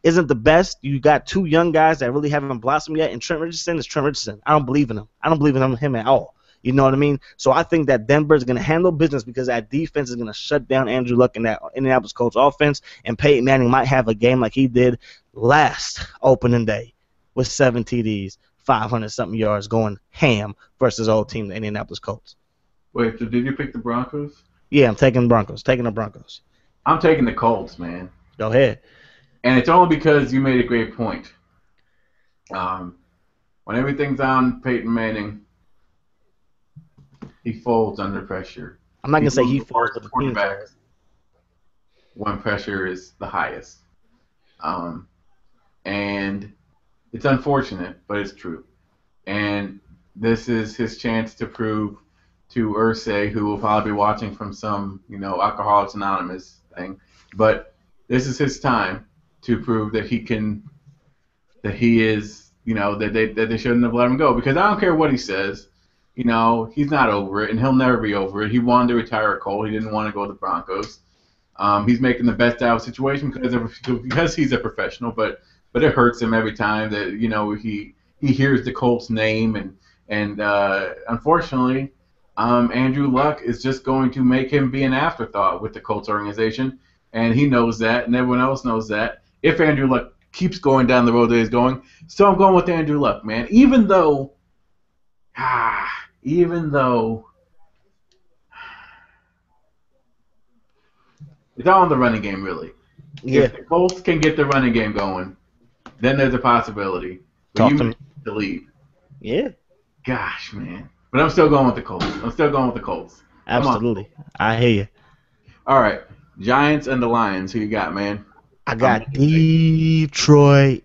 isn't the best. You got two young guys that really haven't blossomed yet, and Trent Richardson is Trent Richardson. I don't believe in him. I don't believe in him at all. You know what I mean? So I think that Denver is going to handle business because that defense is going to shut down Andrew Luck and that Indianapolis Colts offense, and Peyton Manning might have a game like he did last opening day with 7 TDs, 500-something yards, going ham versus old team, the Indianapolis Colts. Wait, so did you pick the Broncos? Yeah, I'm taking the Broncos. Taking the Broncos. I'm taking the Colts, man. Go ahead. And it's only because you made a great point. When everything's on Peyton Manning, he folds under pressure. I'm not going to say he folds, but the team quarterback when pressure is the highest. And it's unfortunate, but it's true. And this is his chance to prove to Irsay, who will probably be watching from some, Alcoholics Anonymous thing, but this is his time to prove that he is, that they shouldn't have let him go. Because I don't care what he says, he's not over it, and he'll never be over it. He wanted to retire Cole. He didn't want to go to the Broncos. He's making the best out of the situation because he's a professional, but it hurts him every time that he hears the Colts name, and unfortunately, Andrew Luck is just going to make him be an afterthought with the Colts organization, and he knows that, and everyone else knows that. If Andrew Luck keeps going down the road that he's going, so I'm going with Andrew Luck, man. Even though it's all in the running game, really. Yeah. If the Colts can get the running game going, then there's a possibility for you to leave. Yeah. Gosh, man. But I'm still going with the Colts. Absolutely. I hear you. All right. Giants and the Lions. Who you got, man? I got Detroit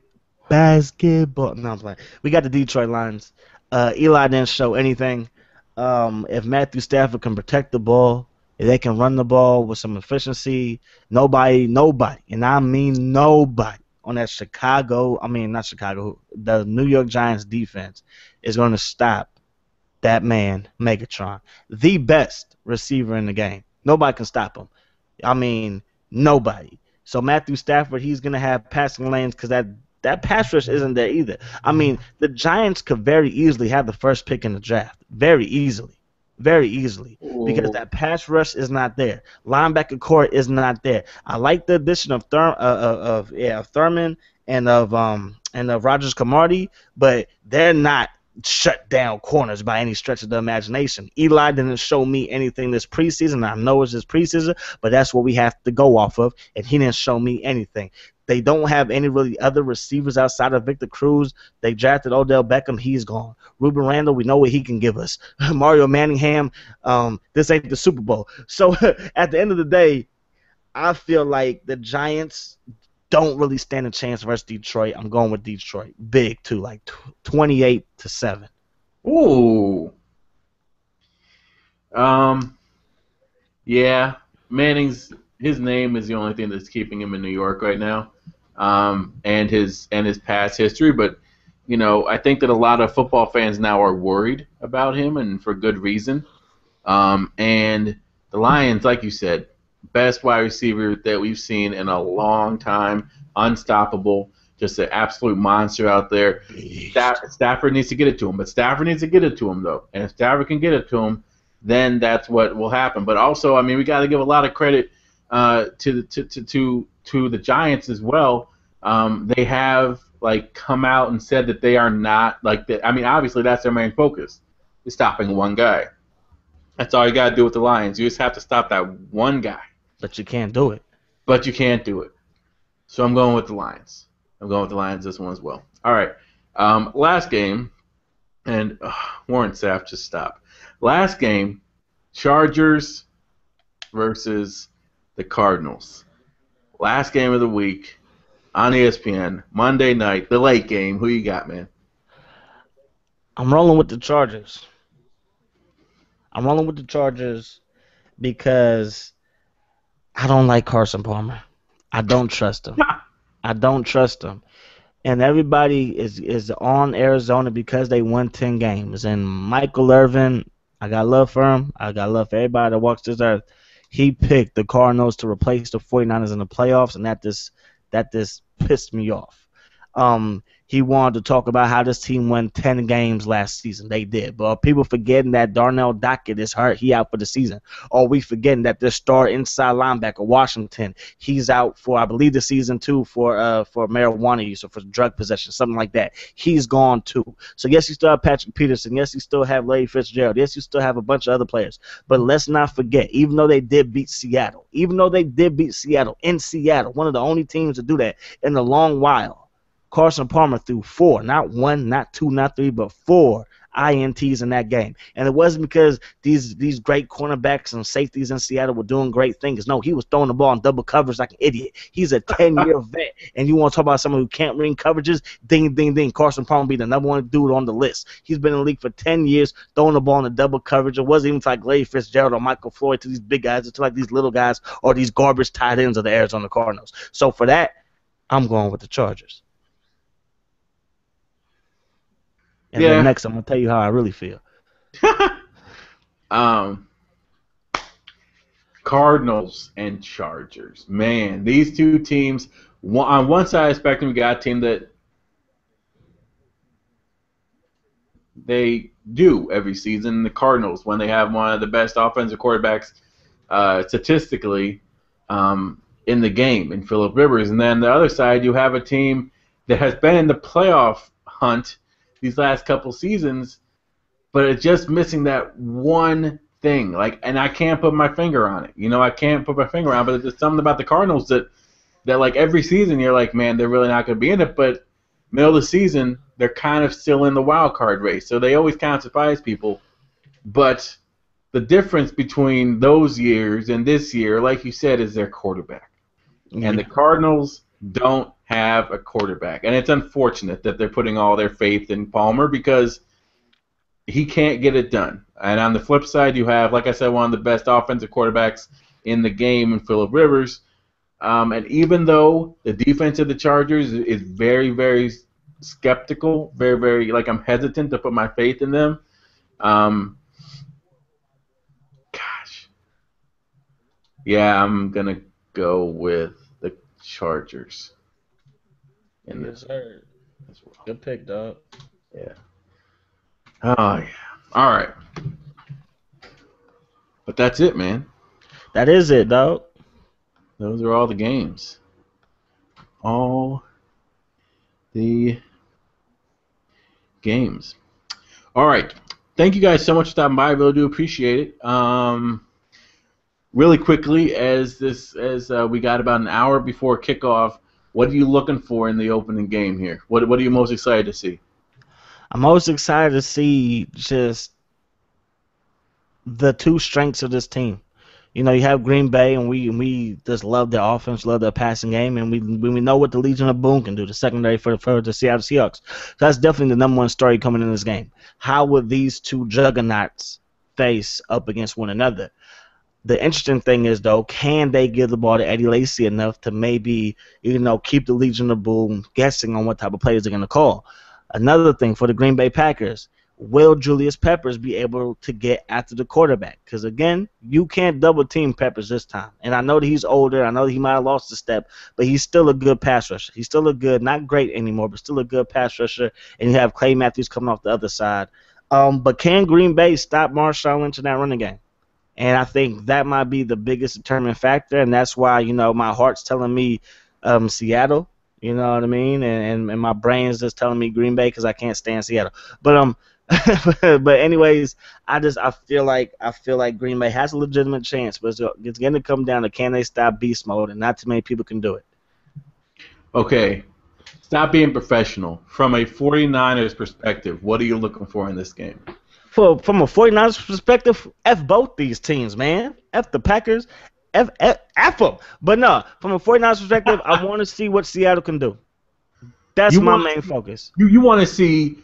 basketball. No, I'm playing. We got the Detroit Lions. Eli didn't show anything. If Matthew Stafford can protect the ball, if they can run the ball with some efficiency, nobody, and I mean nobody on that the New York Giants defense is going to stop that man, Megatron, the best receiver in the game. Nobody can stop him. I mean, nobody. So Matthew Stafford, he's going to have passing lanes because that pass rush isn't there either. I mean, the Giants could very easily have the first pick in the draft. Very easily. Ooh. Because that pass rush is not there. Linebacker core is not there. I like the addition of Thurman and of Rogers Camardi, but they're not shut down corners by any stretch of the imagination. Eli didn't show me anything this preseason. I know it's just preseason, but that's what we have to go off of, and he didn't show me anything. They don't have any really other receivers outside of Victor Cruz. They drafted Odell Beckham. He's gone. Ruben Randall, we know what he can give us. Mario Manningham, this ain't the Super Bowl. So at the end of the day, I feel like the Giants don't really stand a chance versus Detroit. I'm going with Detroit. Big, too, like 28-7. Ooh. Yeah, his name is the only thing that's keeping him in New York right now, and his past history. But I think that a lot of football fans now are worried about him, and for good reason. And the Lions, like you said, best wide receiver that we've seen in a long time, unstoppable, just an absolute monster out there. Stafford needs to get it to him, but Stafford needs to get it to him though, and if Stafford can get it to him, then that's what will happen. But also, I mean, we got to give a lot of credit to the Giants as well. They have come out and said that they are not that. I mean, obviously that's their main focus, is stopping one guy. That's all you got to do with the Lions. You just have to stop that one guy. But you can't do it. So I'm going with the Lions. This one as well. All right. Last game, and Warren Sapp, just stop. Last game, Chargers versus the Cardinals. Last game of the week on ESPN, Monday night, the late game. Who you got, man? I'm rolling with the Chargers. Because I don't like Carson Palmer. I don't trust him. And everybody is on Arizona because they won 10 games. And Michael Irvin, I got love for him. I got love for everybody that walks this earth. He picked the Cardinals to replace the 49ers in the playoffs, and that just pissed me off. He wanted to talk about how this team won 10 games last season. They did. But people forgetting that Darnell Dockett is hurt. He out for the season. Or we forgetting that this star inside linebacker, Washington, he's out for, I believe, the season too for marijuana use or for drug possession, something like that. He's gone too. So yes, you still have Patrick Peterson. Yes, you still have Larry Fitzgerald. Yes, you still have a bunch of other players. But let's not forget, even though they did beat Seattle, in Seattle, one of the only teams to do that in a long while, Carson Palmer threw 4, not 1, not 2, not 3, but 4 INTs in that game. And it wasn't because these great cornerbacks and safeties in Seattle were doing great things. No, he was throwing the ball in double coverage like an idiot. He's a 10-year vet, and you want to talk about someone who can't ring coverages? Ding, ding, ding. Carson Palmer be the number one dude on the list. He's been in the league for 10 years, throwing the ball in the double coverage. It wasn't even like Larry Fitzgerald or Michael Floyd to these big guys. It's like these little guys or these garbage tight ends of the Arizona Cardinals. So for that, I'm going with the Chargers. And then next, I'm going to tell you how I really feel. Cardinals and Chargers. Man, these two teams, on one side of the spectrum, we got a team that they do every season. The Cardinals, when they have one of the best offensive quarterbacks statistically in the game, in Phillip Rivers. And then the other side, you have a team that has been in the playoff hunt these last couple seasons, but it's just missing that one thing. And I can't put my finger on it. I can't put my finger on it, but there's something about the Cardinals that like every season you're like, man, they're really not going to be in it, but middle of the season, they're kind of still in the wild card race. So they always kind of surprise people. But the difference between those years and this year, like you said, is their quarterback. Mm-hmm. And the Cardinals don't have a quarterback. And it's unfortunate that they're putting all their faith in Palmer because he can't get it done. And on the flip side, you have, like I said, one of the best offensive quarterbacks in the game in Phillip Rivers. And even though the defense of the Chargers is very, very skeptical, very, very, I'm hesitant to put my faith in them. Yeah, I'm going to go with the Chargers. Yes, sir. Good pick, dog. Yeah. Oh, yeah. All right. But that's it, man. That is it, dog. Those are all the games. All the games. All right. Thank you guys so much for stopping by. I really do appreciate it. Really quickly, as we got about an hour before kickoff, what are you looking for in the opening game here? What are you most excited to see? I'm most excited to see just the two strengths of this team. You have Green Bay, and we just love their offense, love their passing game, and we know what the Legion of Boom can do, the secondary for the Seattle Seahawks. So that's definitely the number one story coming in this game. How would these two juggernauts face up against one another? The interesting thing is, though, can they give the ball to Eddie Lacy enough to maybe, keep the Legion of Boom guessing on what type of plays they're going to call? Another thing for the Green Bay Packers, will Julius Peppers be able to get after the quarterback? Because, again, you can't double-team Peppers this time. And I know that he's older. I know that he might have lost a step, but he's still a good pass rusher. He's still a good, not great anymore, but still a good pass rusher. And you have Clay Matthews coming off the other side. But can Green Bay stop Marshawn Lynch in that running game? And I think that might be the biggest determining factor, and that's why, my heart's telling me Seattle, you know what I mean? And my brain's just telling me Green Bay because I can't stand Seattle. But but anyways, I feel like Green Bay has a legitimate chance, but it's going to come down to can they stop beast mode, and not too many people can do it. Okay. Stop being professional. From a 49ers perspective, what are you looking for in this game? From a 49ers perspective, F both these teams, man. F the Packers, F them. But no, from a 49ers perspective, I want to see what Seattle can do. That's my main focus. You want to see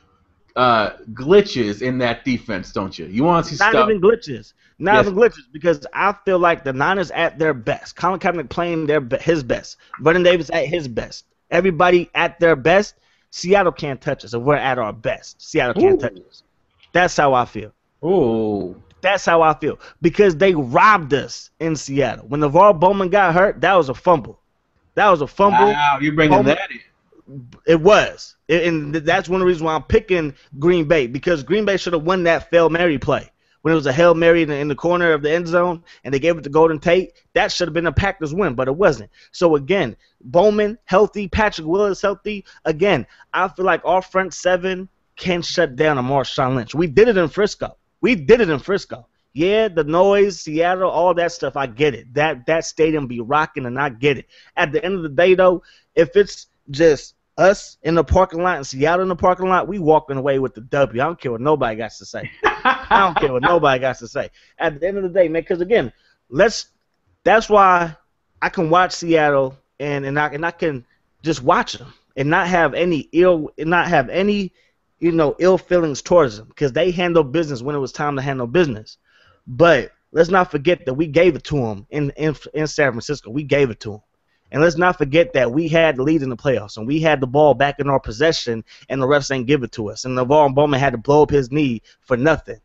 glitches in that defense, don't you? You want to see Not stuff. Even glitches. Not even glitches, because I feel like the Niners at their best. Colin Kaepernick playing his best. Vernon Davis at his best. Everybody at their best. Seattle can't touch us. If we're at our best, Seattle can't touch us. That's how I feel. Oh. That's how I feel. Because they robbed us in Seattle. When NaVorro Bowman got hurt, that was a fumble. Wow, you're bringing that in. It was. And that's one of the reasons why I'm picking Green Bay, because Green Bay should have won that Hail Mary play. When it was a Hail Mary in the corner of the end zone and they gave it to Golden Tate, that should have been a Packers win, but it wasn't. So, again, Bowman healthy, Patrick Willis healthy. Again, I feel like our front seven can shut down a Marshawn Lynch. We did it in Frisco. Yeah, the noise, Seattle, all that stuff, I get it. That stadium be rocking, and I get it. At the end of the day, though, if it's just us in the parking lot and Seattle in the parking lot, we walking away with the W. I don't care what nobody got to say. I don't care what nobody got to say. At the end of the day, man, because, again, that's why I can watch Seattle and I can just watch them and not have any ill feelings towards them, because they handle business when it was time to handle business. But let's not forget that we gave it to them in San Francisco. We gave it to them. And let's not forget that we had the lead in the playoffs, and we had the ball back in our possession, and the refs ain't give it to us. And Navarro Bowman had to blow up his knee for nothing.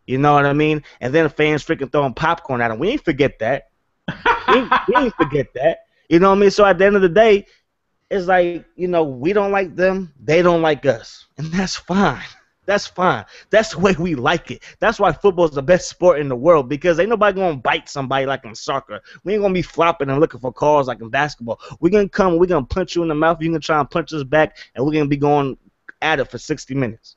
You know what I mean? And then the fans freaking throwing popcorn at him. We ain't forget that. we ain't forget that. You know what I mean? So at the end of the day, it's like, we don't like them, they don't like us. And that's fine. That's fine. That's the way we like it. That's why football is the best sport in the world, because ain't nobody going to bite somebody like in soccer. We ain't going to be flopping and looking for calls like in basketball. We're going to come, we're going to punch you in the mouth, you're going to try and punch us back, and we're going to be going at it for 60 minutes.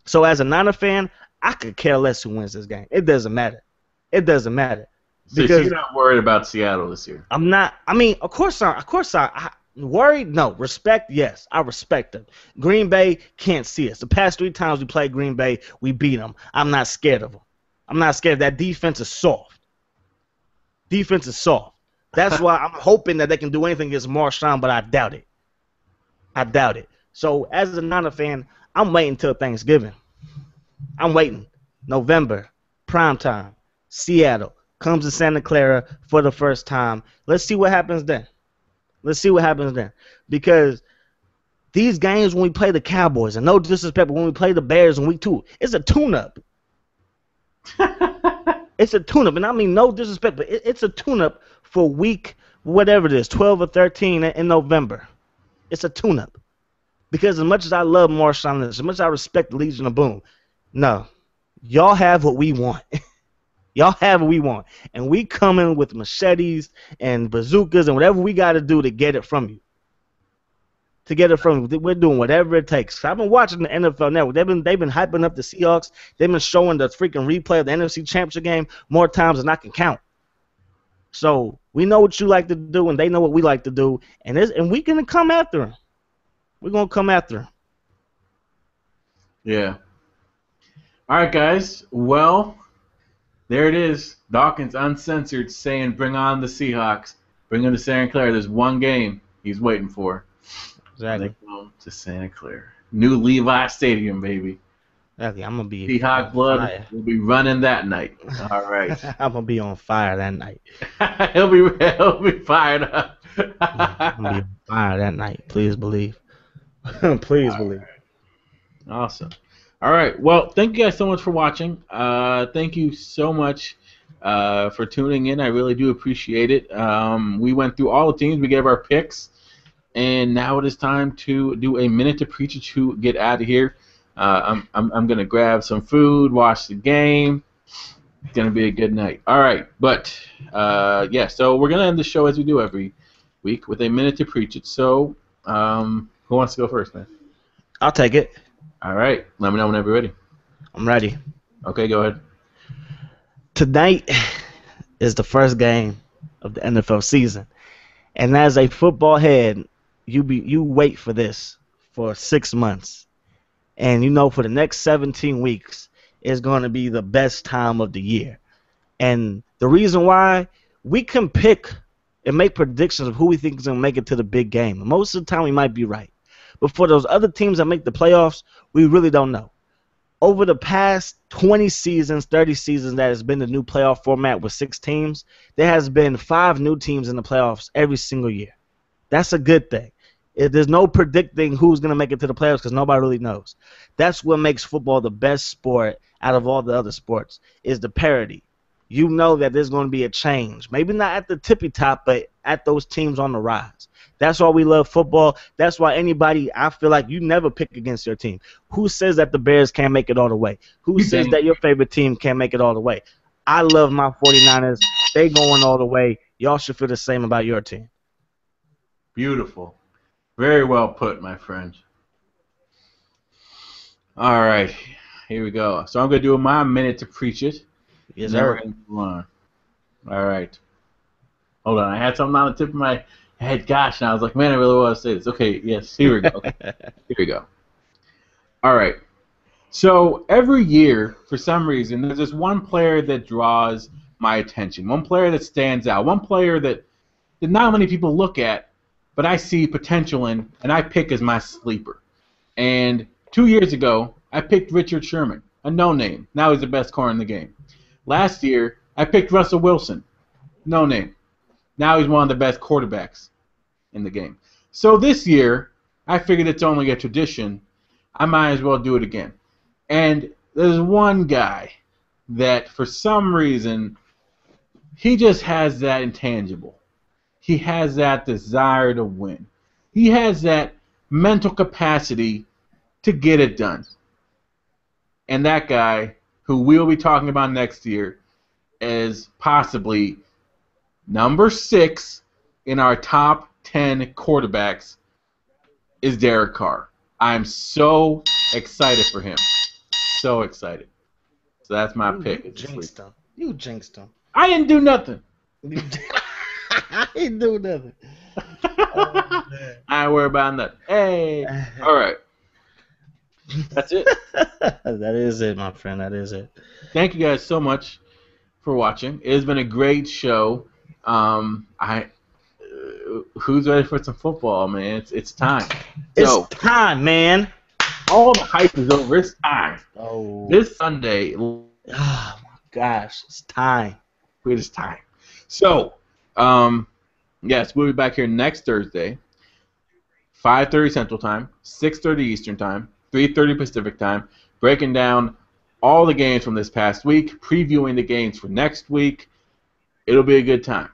So as a Niner fan, I could care less who wins this game. It doesn't matter. It doesn't matter. So you're not worried about Seattle this year? I'm not. I mean, of course I worried? No. Respect? Yes. I respect them. Green Bay can't see us. The past 3 times we played Green Bay, we beat them. I'm not scared of them. I'm not scared. That defense is soft. That's why I'm hoping that they can do anything against Marshawn, but I doubt it. So as a Niner fan, I'm waiting until Thanksgiving. I'm waiting. November, primetime, Seattle, comes to Santa Clara for the first time. Let's see what happens then. Because these games when we play the Cowboys, and no disrespect, but when we play the Bears in week 2, it's a tune-up. It's a tune-up, and I mean no disrespect, but it's a tune-up for week whatever it is, 12 or 13 in November. It's a tune-up. Because as much as I love Marshawn Lynch, as much as I respect the Legion of Boom, no, y'all have what we want. Y'all have what we want. And we coming with machetes and bazookas and whatever we got to do to get it from you. We're doing whatever it takes. I've been watching the NFL Network. They've been hyping up the Seahawks. They've been showing the freaking replay of the NFC Championship game more times than I can count. So we know what you like to do, and they know what we like to do. And we're going to come after them. We're going to come after them. Yeah. All right, guys. Well, there it is. Dawkins Uncensored saying, bring on the Seahawks. Bring them to Santa Clara. There's one game he's waiting for. Exactly. They come to Santa Clara. New Levi Stadium, baby. Exactly. I'm going to be Seahawk blood will be running that night. All right. I'm going to be on fire that night. he'll be fired up. I'm going to be on fire that night. Please believe. Please believe. Awesome. All right. Well, thank you guys so much for watching. Thank you so much for tuning in. I really do appreciate it. We went through all the teams. We gave our picks. And now it is time to do a minute to preach it to get out of here. I'm going to grab some food, watch the game. It's going to be a good night. All right. But, yeah, so we're going to end the show as we do every week with a minute to preach it. So, who wants to go first, man? I'll take it. All right. Let me know whenever you're ready. I'm ready. Okay, go ahead. Tonight is the first game of the NFL season. And as a football head, you wait for this for 6 months. And you know for the next 17 weeks is going to be the best time of the year. And the reason why, we can pick and make predictions of who we think is going to make it to the big game. And most of the time we might be right. But for those other teams that make the playoffs, we really don't know. Over the past 20 seasons, 30 seasons that has been the new playoff format with 6 teams, there has been 5 new teams in the playoffs every single year. That's a good thing. There's no predicting who's going to make it to the playoffs because nobody really knows. That's what makes football the best sport out of all the other sports, is the parity. You know that there's going to be a change. Maybe not at the tippy top, but at those teams on the rise. That's why we love football. That's why anybody, I feel like you never pick against your team. Who says that the Bears can't make it all the way? Who says that your favorite team can't make it all the way? I love my 49ers. They going all the way. Y'all should feel the same about your team. Beautiful. Very well put, my friend. All right. Here we go. So I'm going to do my minute to preach it. Yes, and then we're sir. going to move on. All right. Hold on. I had something on the tip of my head. Gosh, and I was like, man, I really want to say this. Okay, yes. Here we go. Here we go. All right. So every year, for some reason, there's this one player that draws my attention. One player that stands out. One player that not many people look at, but I see potential in, and I pick as my sleeper. And 2 years ago, I picked Richard Sherman, a no-name. Now he's the best corner in the game. Last year, I picked Russell Wilson, no name. Now he's one of the best quarterbacks in the game. So this year, I figured it's only a tradition. I might as well do it again. And there's one guy that, for some reason, he just has that intangible. He has that desire to win. He has that mental capacity to get it done. And that guy, who we'll be talking about next year, is possibly number 6 in our top 10 quarterbacks, is Derek Carr. I'm so excited for him. So excited. So that's my pick. You jinxed him. You jinxed him. I didn't do nothing. I didn't do nothing. I ain't worried about nothing. Hey. All right. That's it. That is it, my friend. That is it. Thank you guys so much for watching. It has been a great show. Who's ready for some football, man? It's time. It's time, man. All the hype is over. It's time. Oh. This Sunday. Oh my gosh, it's time. It is time. So, yes, we'll be back here next Thursday, 5:30 Central Time, 6:30 Eastern Time, 3:30 Pacific Time, breaking down all the games from this past week, previewing the games for next week. It'll be a good time.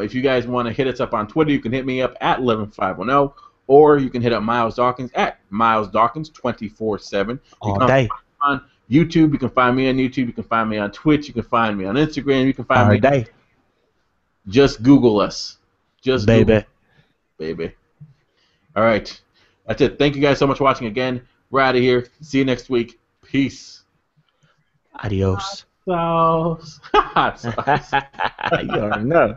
If you guys want to hit us up on Twitter, you can hit me up at 11510, or you can hit up Miles Dawkins at Miles Dawkins 24/7. All day. On YouTube, you can find me on YouTube. You can find me on Twitch. You can find me on Instagram. You can find All me. day. Just Google us. Just baby. Google, baby. All right. That's it. Thank you guys so much for watching again. We're out of here. See you next week. Peace. Adios. Hot sauce. Hot sauce. You already know.